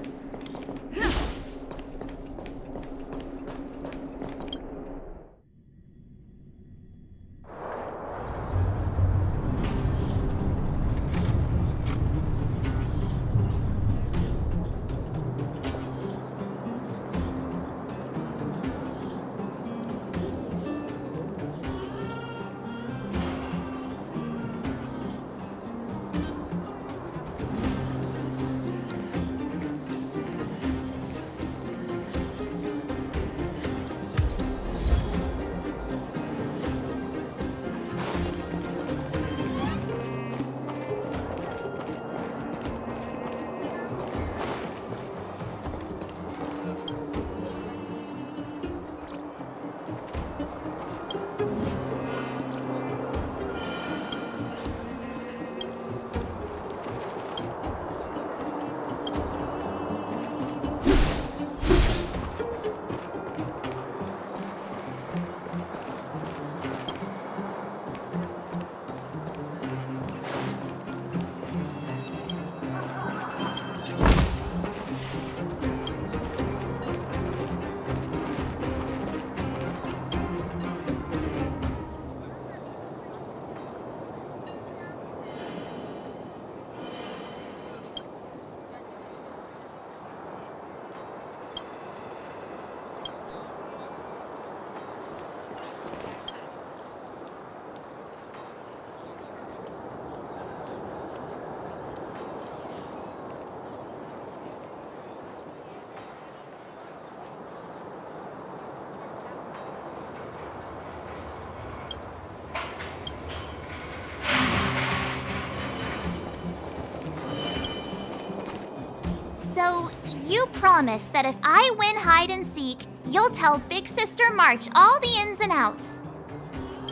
So, you promise that if I win hide and seek, you'll tell Big Sister March all the ins and outs.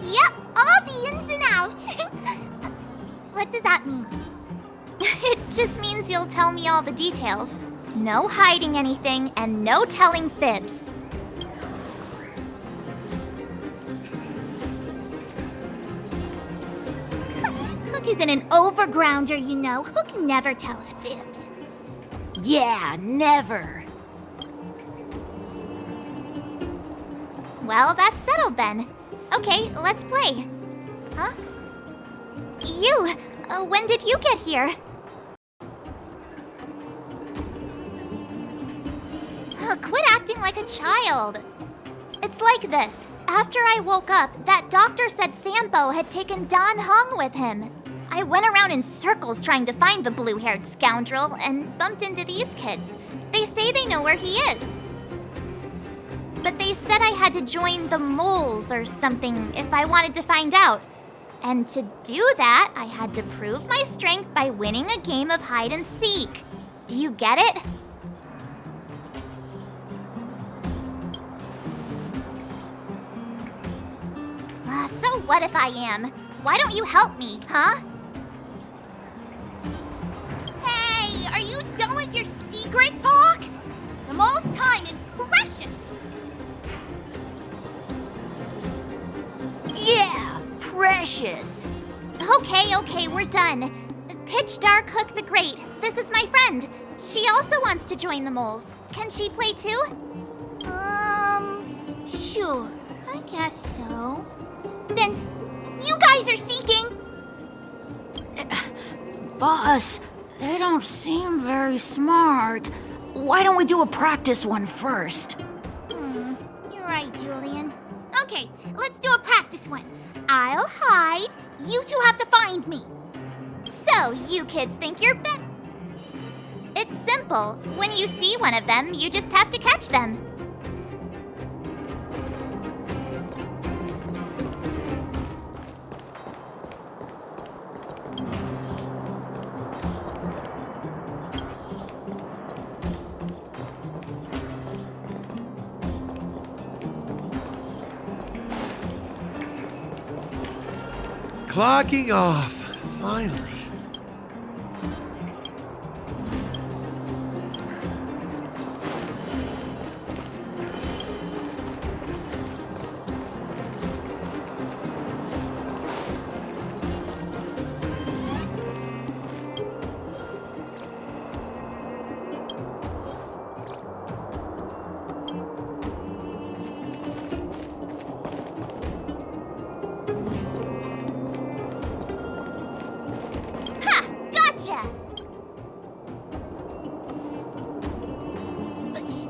Yep, all the ins and outs. What does that mean? It just means you'll tell me all the details. No hiding anything and no telling fibs. Hook isn't an overgrounder, you know. Hook never tells fibs. Yeah, never. Well, that's settled then. Okay, let's play. Huh? You! When did you get here? Quit acting like a child. It's like this. After I woke up, that doctor said Sampo had taken Dan Hong with him. I went around in circles trying to find the blue-haired scoundrel and bumped into these kids. They say they know where he is. But they said I had to join the moles or something if I wanted to find out. And to do that, I had to prove my strength by winning a game of hide and seek. Do you get it? So what if I am? Why don't you help me, huh? Hey, are you done with your secret talk? The mole's time is precious. Yeah, precious. Okay, we're done. Pitch Dark Hook the Great. This is my friend. She also wants to join the moles. Can she play too? Sure. I guess so. Then, you guys are seeking? Boss, they don't seem very smart. Why don't we do a practice one first? You're right, Julian. Okay, let's do a practice one. I'll hide. You two have to find me. So, you kids think you're better? It's simple. When you see one of them, you just have to catch them. Clocking off, finally.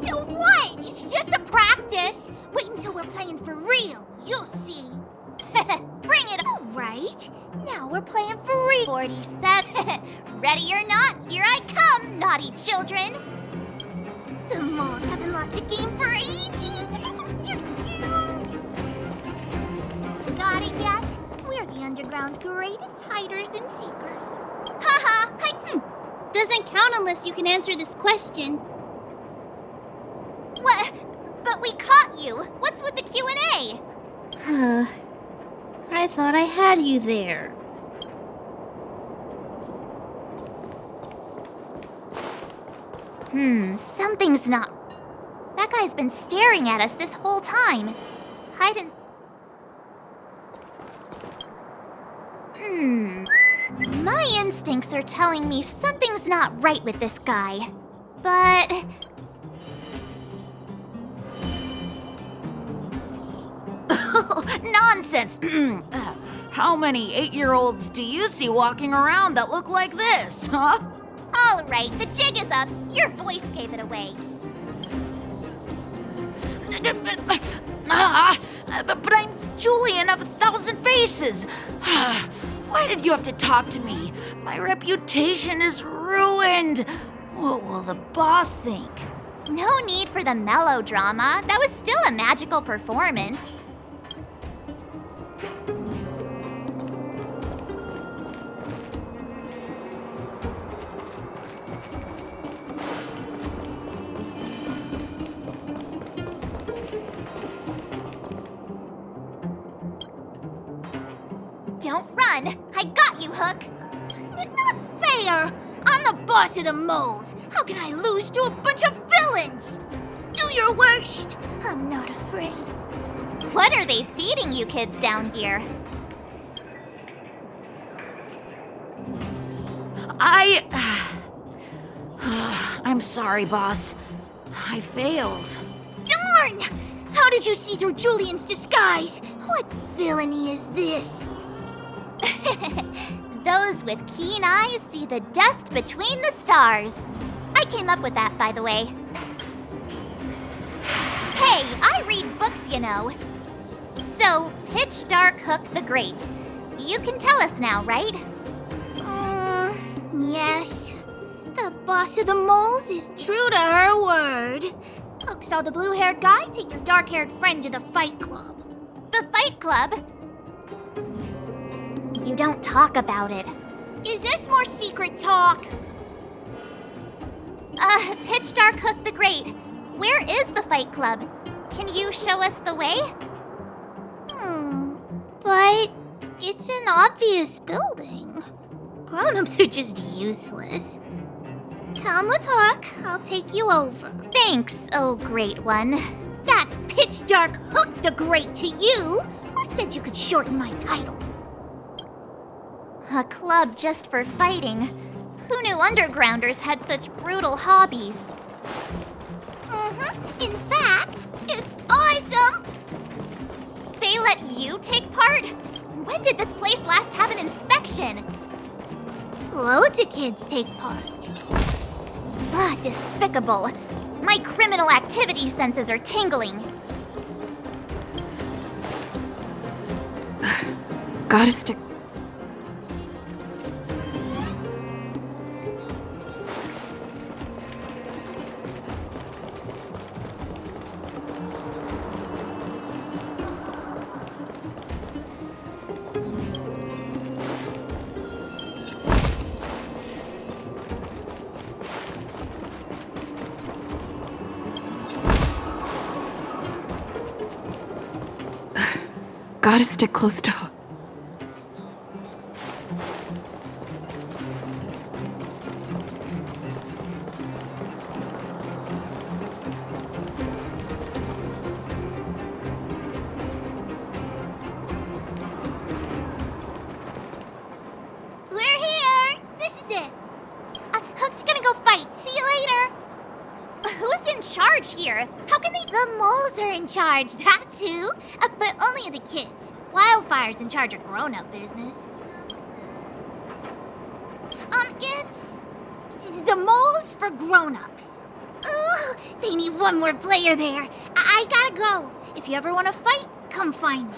So what? It's just a practice. Wait until we're playing for real. You'll see. Bring it All right. Now we're playing for real. 47. Ready or not, here I come, naughty children. The moles haven't lost a game for ages. You're doomed. Got it yet? We're the underground's greatest hiders and seekers. Haha, Doesn't count unless you can answer this question. What? But we caught you. What's with the Q&A? I thought I had you there. Something's not... That guy's been staring at us this whole time. Hide and... My instincts are telling me something's not right with this guy. But... Nonsense! How many 8-year-olds do you see walking around that look like this, huh? All right, the jig is up. Your voice gave it away. But I'm Julian of 1,000 Faces. Why did you have to talk to me? My reputation is ruined. What will the boss think? No need for the melodrama. That was still a magical performance. Don't run! I got you, Hook! Not fair! I'm the boss of the moles. How can I lose to a bunch of villains? Do your worst. I'm not afraid. What are they feeding you kids down here? I'm sorry, boss. I failed. Darn! How did you see through Julian's disguise? What villainy is this? Those with keen eyes see the dust between the stars. I came up with that, by the way. Hey, I read books, you know. So, Pitch Dark Hook the Great. You can tell us now, right? Yes. The boss of the moles is true to her word. Hook saw the blue-haired guy take your dark-haired friend to the fight club. The Fight Club? You don't talk about it. Is this more secret talk? Pitch Dark Hook the Great. Where is the Fight Club? Can you show us the way? But it's an obvious building. Grown-ups are just useless. Come with Hook, I'll take you over. Thanks, oh great one. That's Pitch Dark Hook the Great to you. Who said you could shorten my title? A club just for fighting. Who knew undergrounders had such brutal hobbies? In fact, it's awesome! They let you take part? When did this place last have an inspection? Loads of kids take part. Despicable. My criminal activity senses are tingling. Gotta stick. Gotta stick close to Hook. We're here! This is it. Hook's gonna go fight. See you later. Who's in charge here? How can they... The moles are in charge, that's who. But only of the kids. Wildfire's in charge of grown-up business. It's the moles for grown-ups. Ooh, they need one more player there. I gotta go. If you ever want to fight, come find me.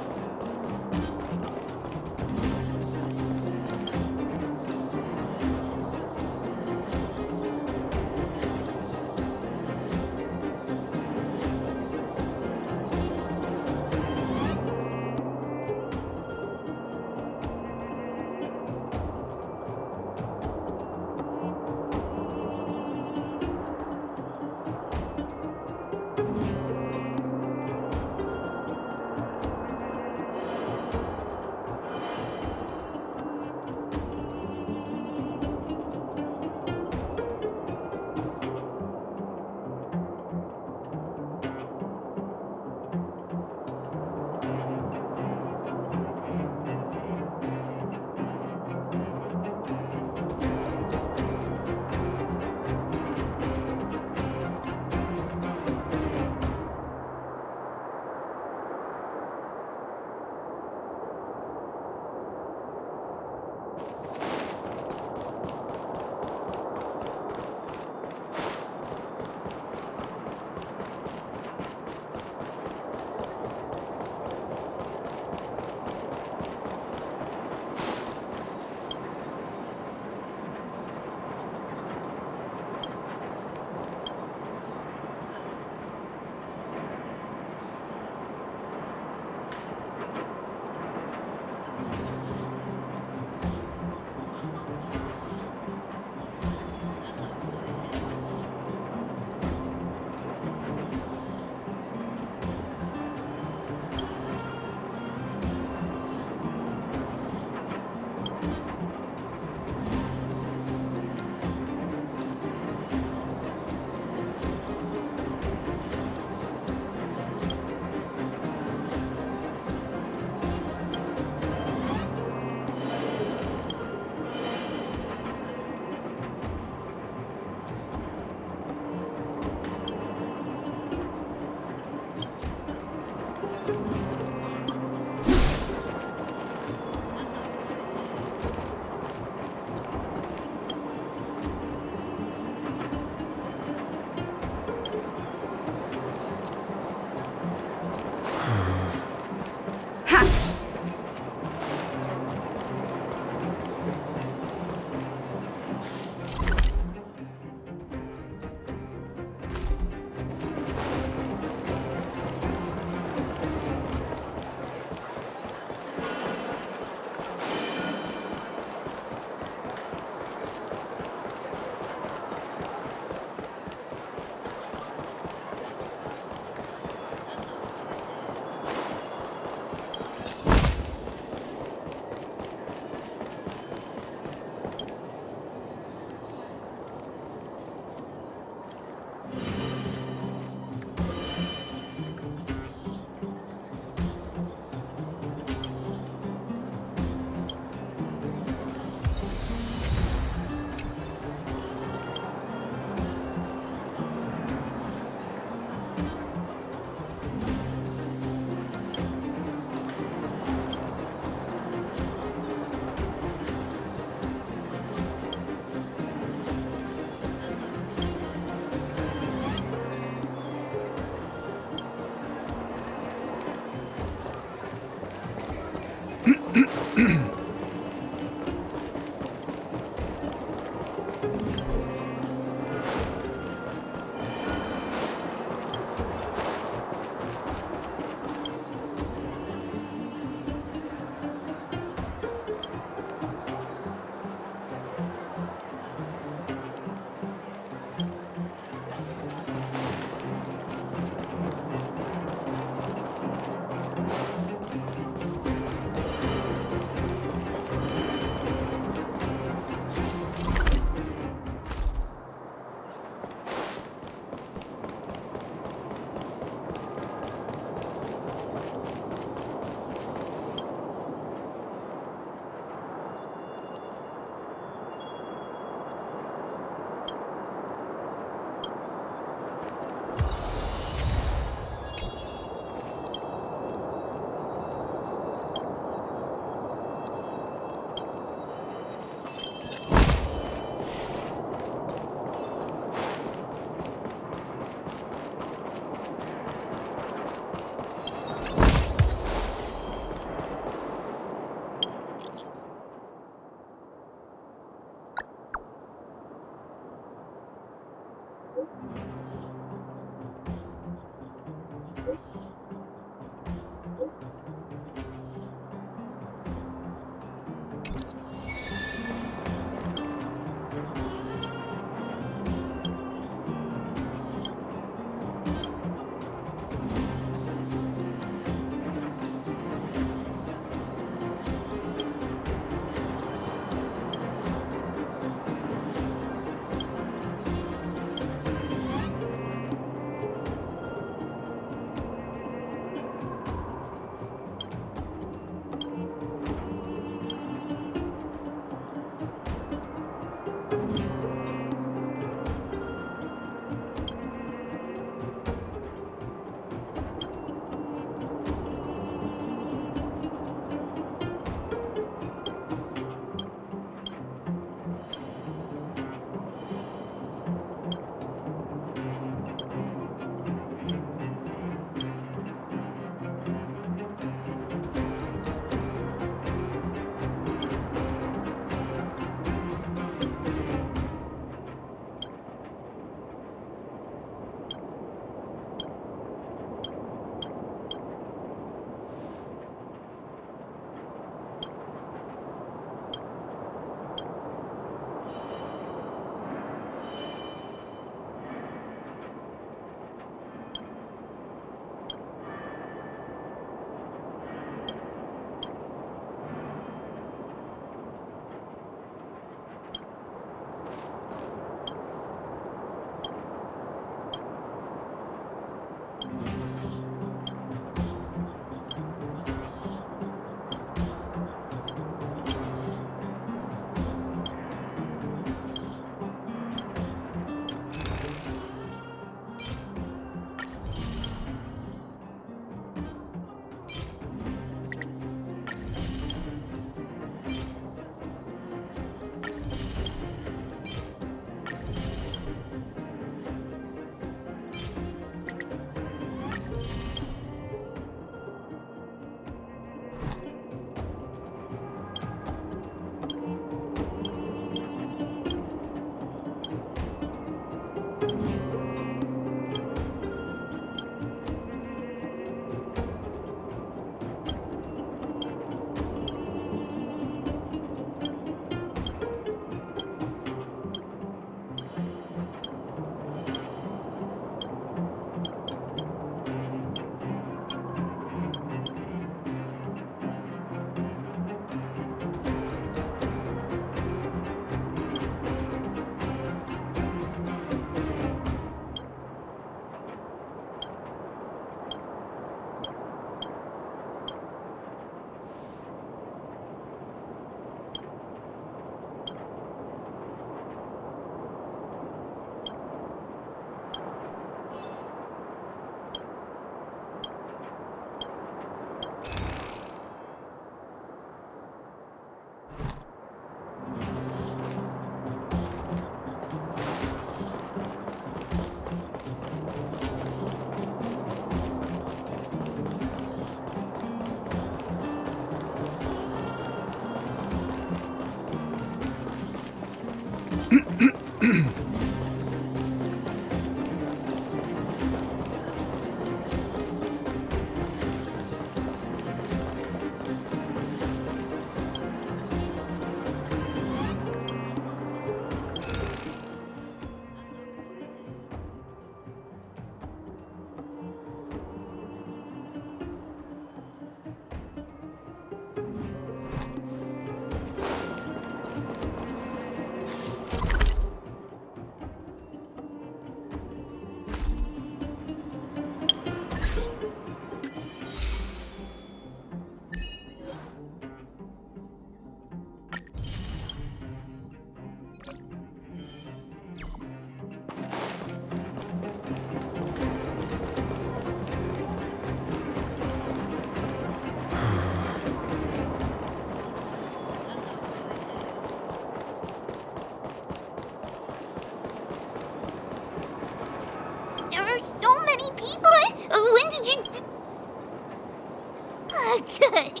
Good.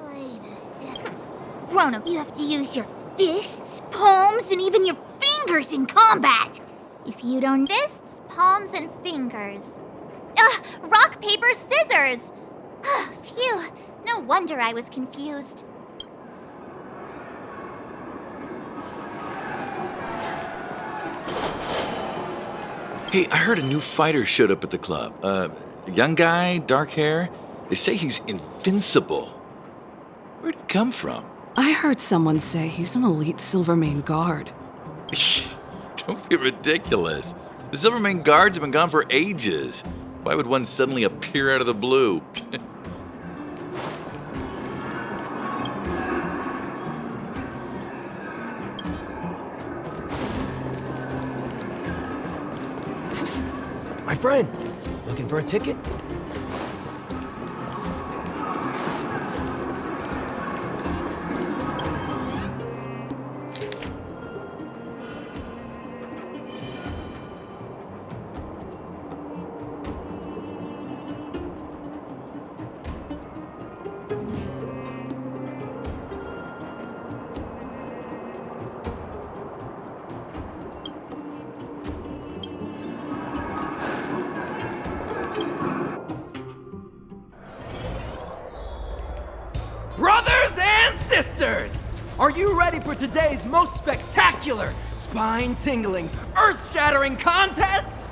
Wait a second. Grown-up, you have to use your fists, palms, and even your fingers in combat. If you don't... Fists, palms, and fingers. Rock, paper, scissors! Phew, no wonder I was confused. Hey, I heard a new fighter showed up at the club. Young guy, dark hair. They say he's invincible. Where'd he come from? I heard someone say he's an elite Silvermane guard. Don't be ridiculous. The Silvermane guards have been gone for ages. Why would one suddenly appear out of the blue? My friend, looking for a ticket? Brothers and sisters, are you ready for today's most spectacular, spine-tingling, earth-shattering contest?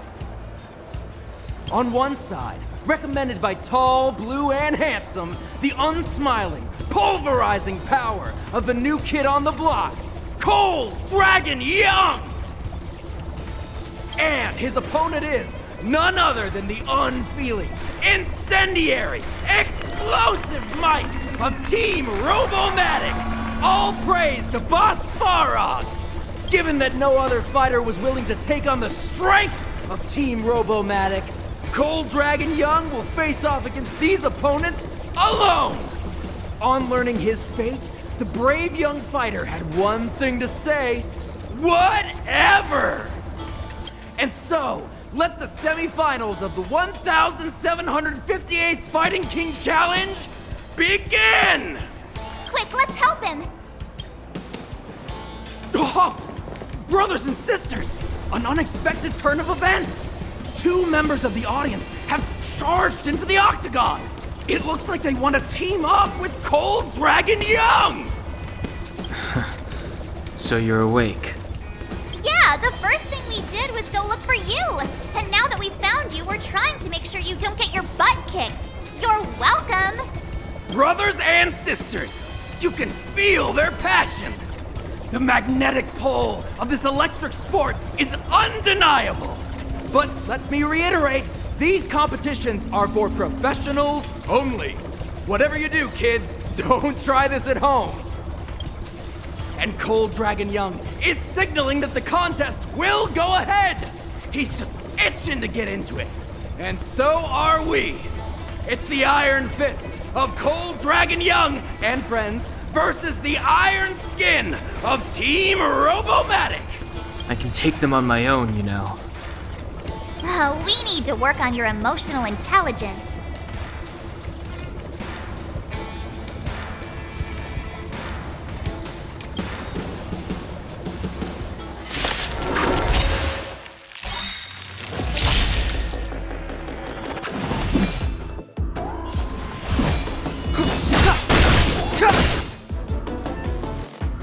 On one side, recommended by tall, blue, and handsome, the unsmiling, pulverizing power of the new kid on the block, Cold Dragon Young! And his opponent is none other than the unfeeling, incendiary, explosive might of Team Robomatic! All praise to Boss Farog! Given that no other fighter was willing to take on the strength of Team Robomatic, Cold Dragon Young will face off against these opponents alone! On learning his fate, the brave young fighter had one thing to say: whatever! And so, let the semifinals of the 1,758th Fighting King Challenge begin! Quick, let's help him! Oh, brothers and sisters, an unexpected turn of events! 2 members of the audience have charged into the octagon! It looks like they want to team up with Cold Dragon Young! So you're awake. Yeah, the first thing we did was go look for you! And now that we found you, we're trying to make sure you don't get your butt kicked! You're welcome! Brothers and sisters, you can feel their passion! The magnetic pull of this electric sport is undeniable! But let me reiterate, these competitions are for professionals only. Whatever you do, kids, don't try this at home. And Cold Dragon Young is signaling that the contest will go ahead! He's just itching to get into it. And so are we! It's the Iron Fists of Cold Dragon Young and friends versus the Iron Skin of Team Robomatic! I can take them on my own, you know. We need to work on your emotional intelligence.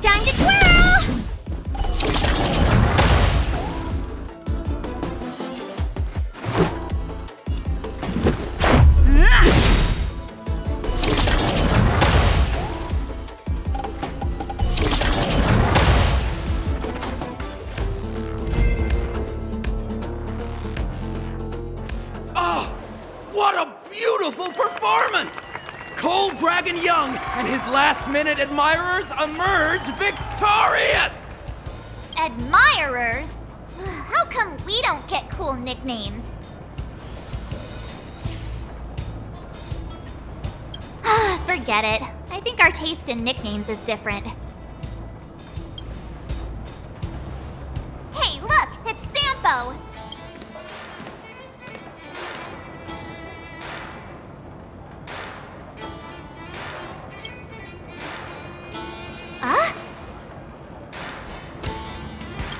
Time to twirl! Oh, what a beautiful performance! Cold Dragon Young and his last-minute admirers emerge victorious! Admirers? How come we don't get cool nicknames? Forget it. I think our taste in nicknames is different. Hey, look! It's Sampo!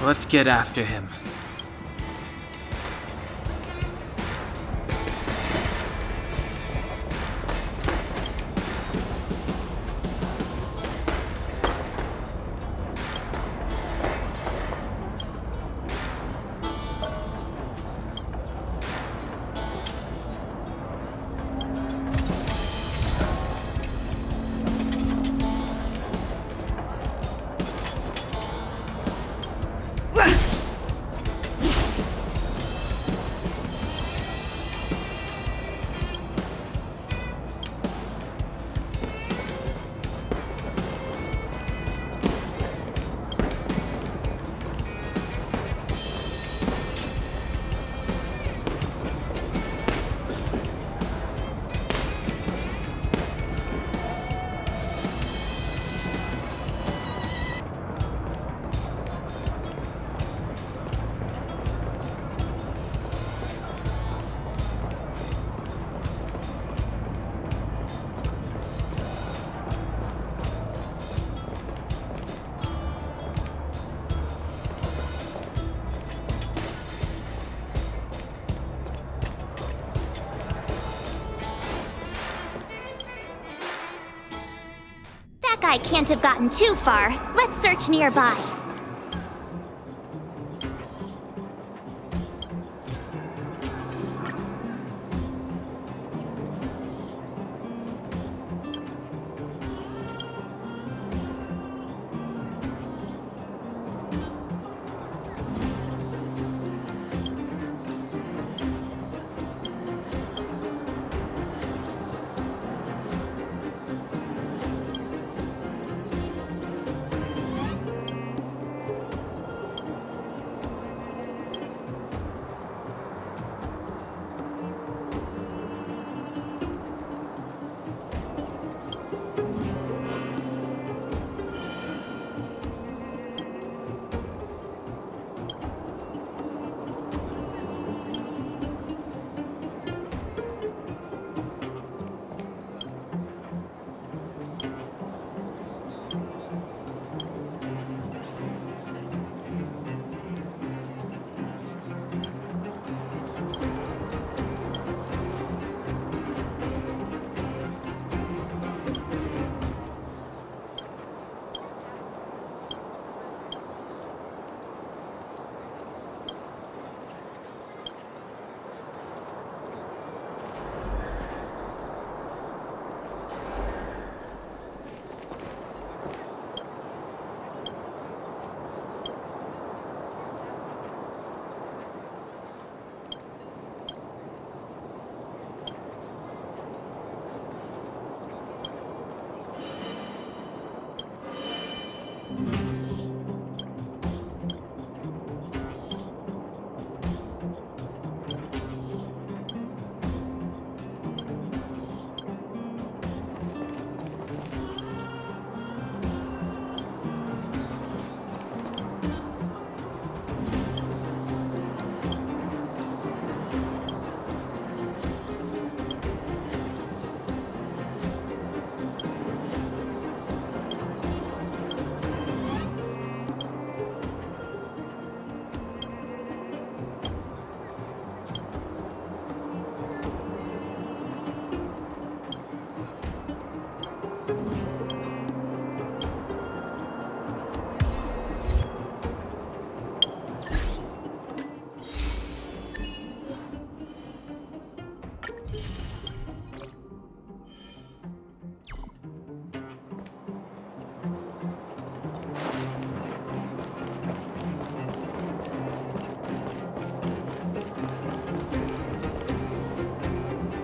Let's get after him. That guy can't have gotten too far. Let's search nearby.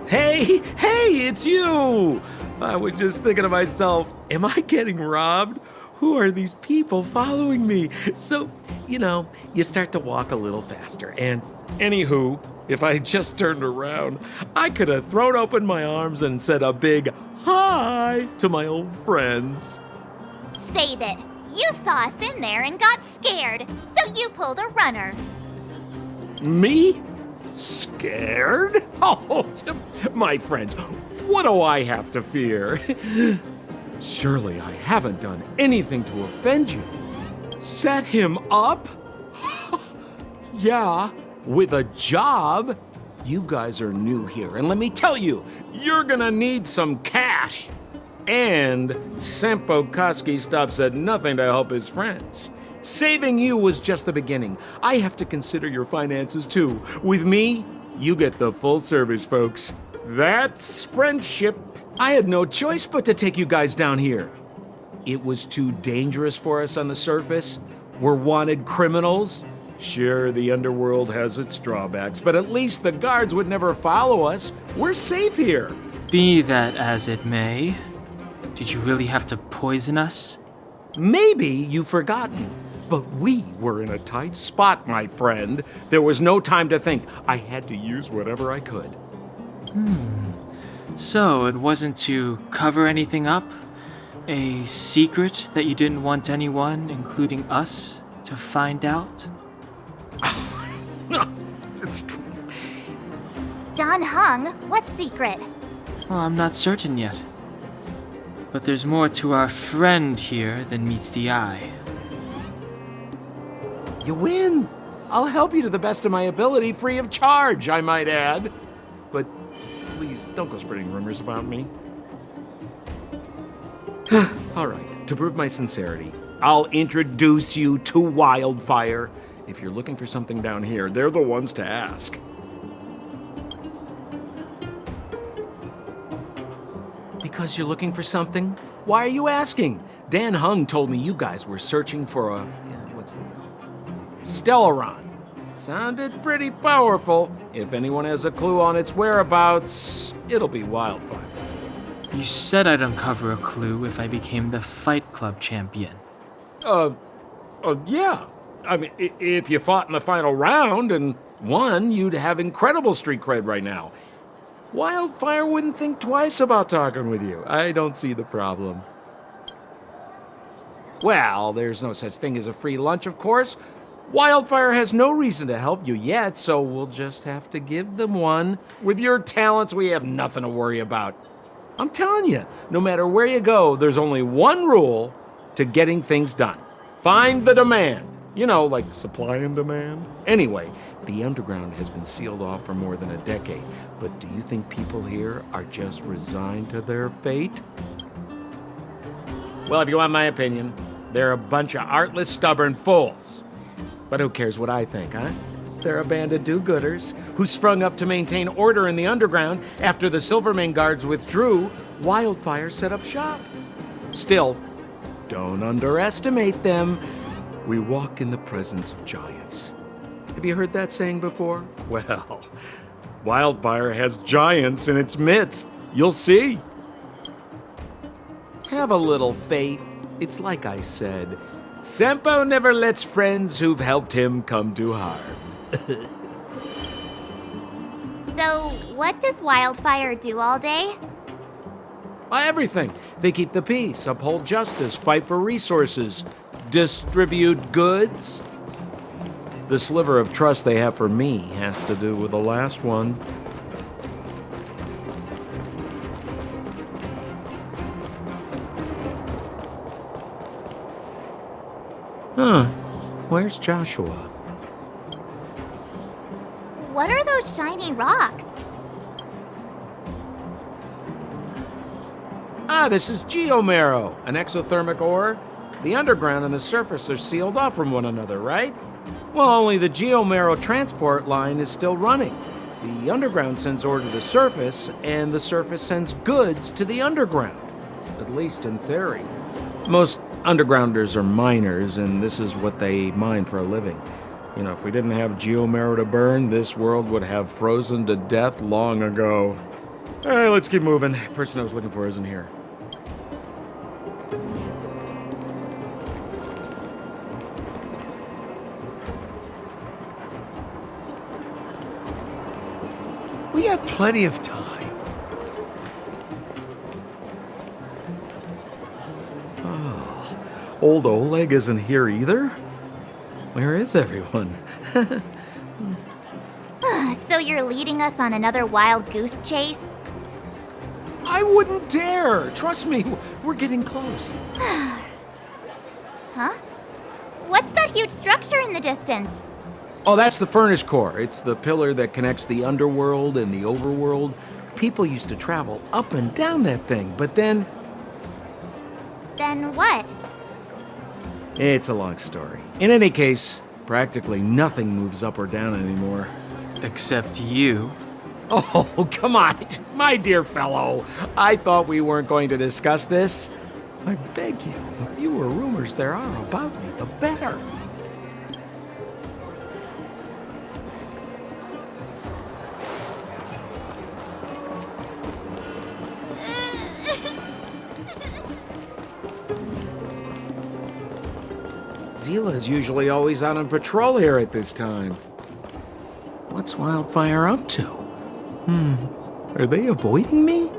Hey, it's you! I was just thinking to myself, am I getting robbed? Who are these people following me? So, you start to walk a little faster. And anywho, if I had just turned around, I could have thrown open my arms and said a big hi to my old friends. Save it. You saw us in there and got scared, so you pulled a runner. Me? Scared? Oh, my friends, what do I have to fear? Surely I haven't done anything to offend you. Set him up? Yeah, with a job. You guys are new here, and let me tell you, you're gonna need some cash. And Sampo Koski stops at nothing to help his friends. Saving you was just the beginning. I have to consider your finances too. With me, you get the full service, folks. That's friendship. I had no choice but to take you guys down here. It was too dangerous for us on the surface. We're wanted criminals. Sure, the underworld has its drawbacks, but at least the guards would never follow us. We're safe here. Be that as it may, did you really have to poison us? Maybe you've forgotten, but we were in a tight spot, my friend. There was no time to think. I had to use whatever I could. So it wasn't to cover anything up? A secret that you didn't want anyone, including us, to find out? Don Hung, what secret? Well, I'm not certain yet. But there's more to our friend here than meets the eye. You win. I'll help you to the best of my ability, free of charge, I might add. But please, don't go spreading rumors about me. All right, to prove my sincerity, I'll introduce you to Wildfire. If you're looking for something down here, they're the ones to ask. Because you're looking for something? Why are you asking? Dan Hung told me you guys were searching for a... what's the word? Stellaron. Sounded pretty powerful. If anyone has a clue on its whereabouts, it'll be Wildfire. You said I'd uncover a clue if I became the Fight Club champion. Yeah. I mean, if you fought in the final round and won, you'd have incredible street cred right now. Wildfire wouldn't think twice about talking with you. I don't see the problem. Well, there's no such thing as a free lunch, of course. Wildfire has no reason to help you yet, so we'll just have to give them one. With your talents, we have nothing to worry about. I'm telling you, no matter where you go, there's only one rule to getting things done. Find the demand. You know, like supply and demand. Anyway, the underground has been sealed off for more than a decade. But do you think people here are just resigned to their fate? Well, if you want my opinion, they're a bunch of artless, stubborn fools. But who cares what I think, huh? They're a band of do-gooders who sprung up to maintain order in the underground. After the Silvermane guards withdrew, Wildfire set up shop. Still, don't underestimate them. We walk in the presence of giants. Have you heard that saying before? Well, Wildfire has giants in its midst. You'll see. Have a little faith. It's like I said, Sampo never lets friends who've helped him come to harm. So, what does Wildfire do all day? Everything. They keep the peace, uphold justice, fight for resources, distribute goods. The sliver of trust they have for me has to do with the last one. Huh. Where's Joshua? What are those shiny rocks? This is geomarrow, an exothermic ore. The underground and the surface are sealed off from one another, right? Well, only the geomarrow transport line is still running. The underground sends ore to the surface, and the surface sends goods to the underground. At least in theory. Most undergrounders are miners, and this is what they mine for a living. You know, if we didn't have geomarrow to burn, this world would have frozen to death long ago. All right, let's keep moving. The person I was looking for isn't here. We have plenty of time. Oh, old Oleg isn't here either? Where is everyone? So you're leading us on another wild goose chase? I wouldn't dare! Trust me, we're getting close. Huh? What's that huge structure in the distance? Oh, that's the furnace core. It's the pillar that connects the underworld and the overworld. People used to travel up and down that thing, but then... Then what? It's a long story. In any case, practically nothing moves up or down anymore. Except you. Oh, come on, my dear fellow. I thought we weren't going to discuss this. I beg you, the fewer rumors there are about me, the better. Zila's usually always out on patrol here at this time. What's Wildfire up to? Are they avoiding me?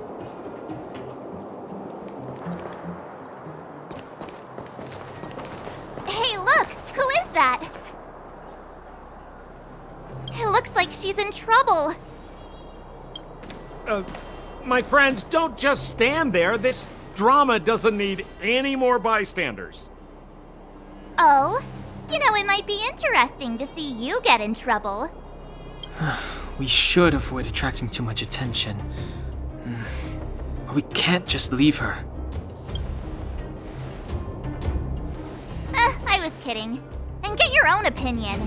Hey, look! Who is that? It looks like she's in trouble. My friends, don't just stand there. This drama doesn't need any more bystanders. Oh? You know, it might be interesting to see you get in trouble. We should avoid attracting too much attention. We can't just leave her. kidding. And get your own opinion.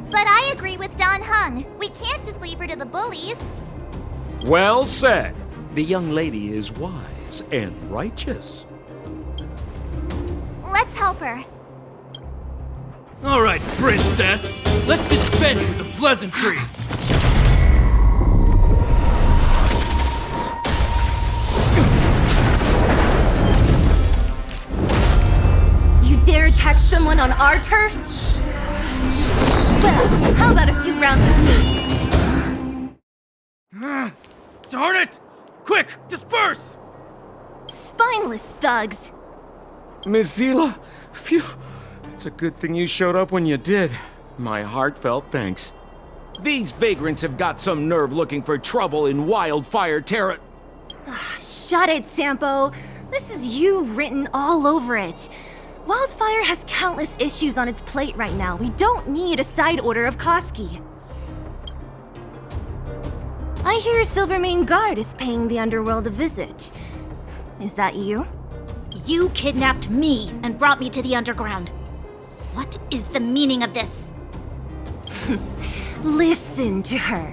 But I agree with Don Hung. We can't just leave her to the bullies. Well said. The young lady is wise and righteous. Let's help her. All right, princess. Let's dispense with the pleasantries. You dare attack someone on our turf? Well, how about a few rounds with me? Darn it! Quick, disperse! Spineless thugs. Miss Zila, phew. It's a good thing you showed up when you did. My heartfelt thanks. These vagrants have got some nerve looking for trouble in Wildfire Terra. Shut it, Sampo. This is you written all over it. Wildfire has countless issues on its plate right now. We don't need a side order of Koski. I hear Silvermane Guard is paying the underworld a visit. Is that you? You kidnapped me and brought me to the underground. What is the meaning of this? Listen to her.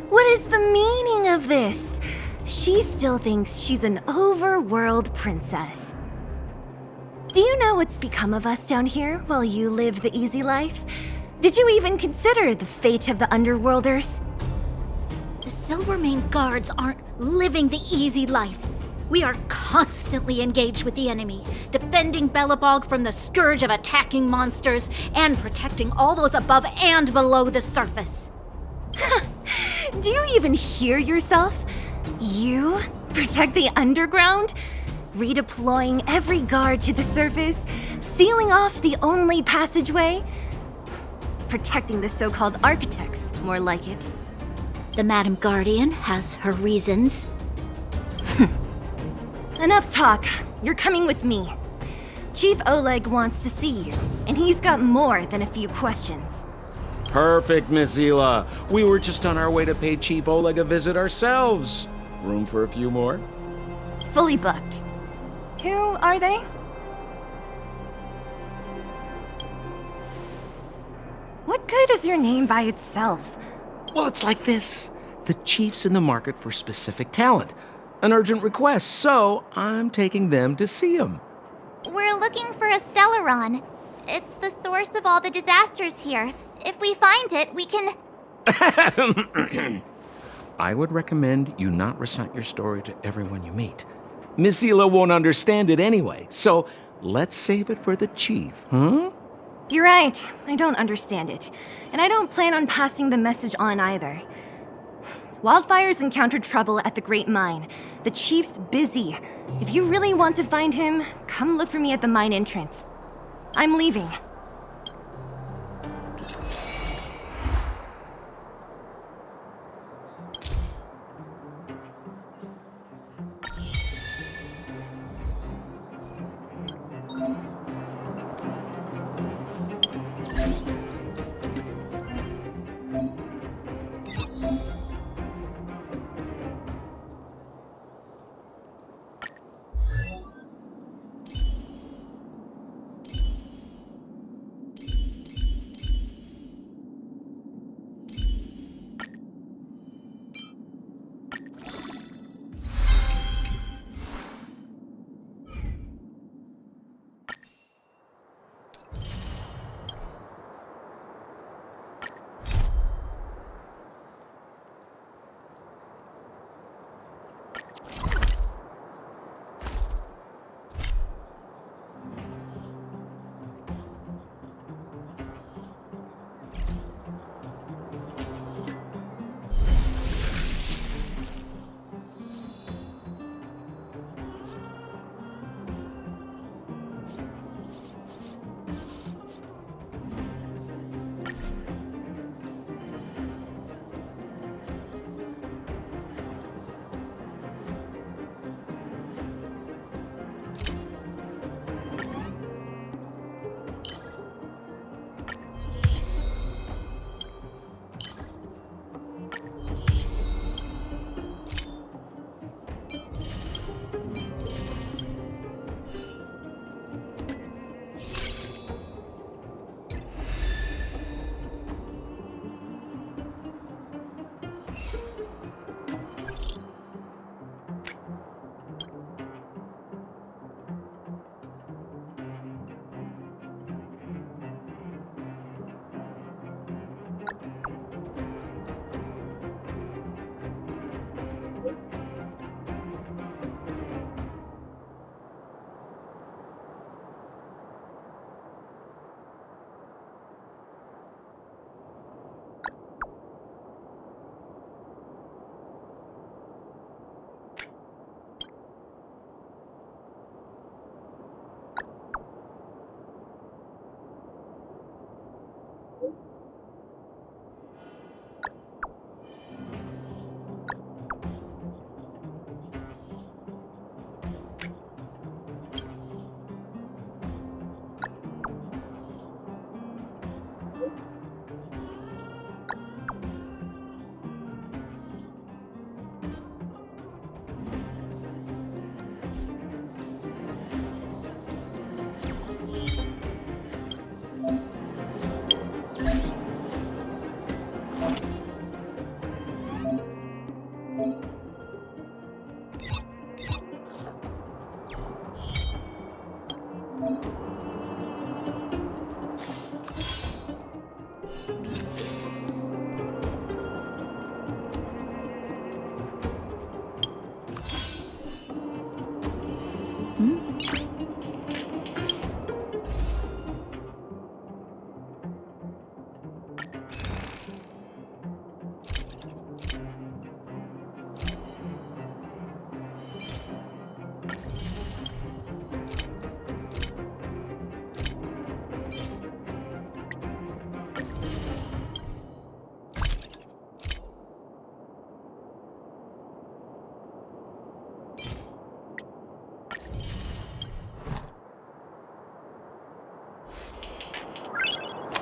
What is the meaning of this? She still thinks she's an overworld princess. Do you know what's become of us down here while you live the easy life? Did you even consider the fate of the underworlders? The Silvermane Guards aren't living the easy life. We are constantly engaged with the enemy, defending Belobog from the scourge of attacking monsters and protecting all those above and below the surface. Do you even hear yourself? You protect the underground? Redeploying every guard to the surface? Sealing off the only passageway? Protecting the so-called architects, more like it. The Madam Guardian has her reasons. Enough talk. You're coming with me. Chief Oleg wants to see you, and he's got more than a few questions. Perfect, Miss Zila. We were just on our way to pay Chief Oleg a visit ourselves. Room for a few more? Fully booked. Who are they? What good is your name by itself? Well, it's like this. The chief's in the market for specific talent. An urgent request, so I'm taking them to see him. We're looking for a Stellaron. It's the source of all the disasters here. If we find it, we can... I would recommend you not recite your story to everyone you meet. Miss Zila won't understand it anyway, so let's save it for the chief, huh? You're right. I don't understand it. And I don't plan on passing the message on either. Wildfire's encountered trouble at the Great Mine. The chief's busy. If you really want to find him, come look for me at the mine entrance. I'm leaving.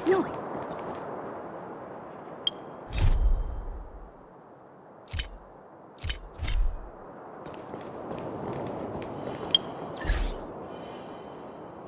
Noise.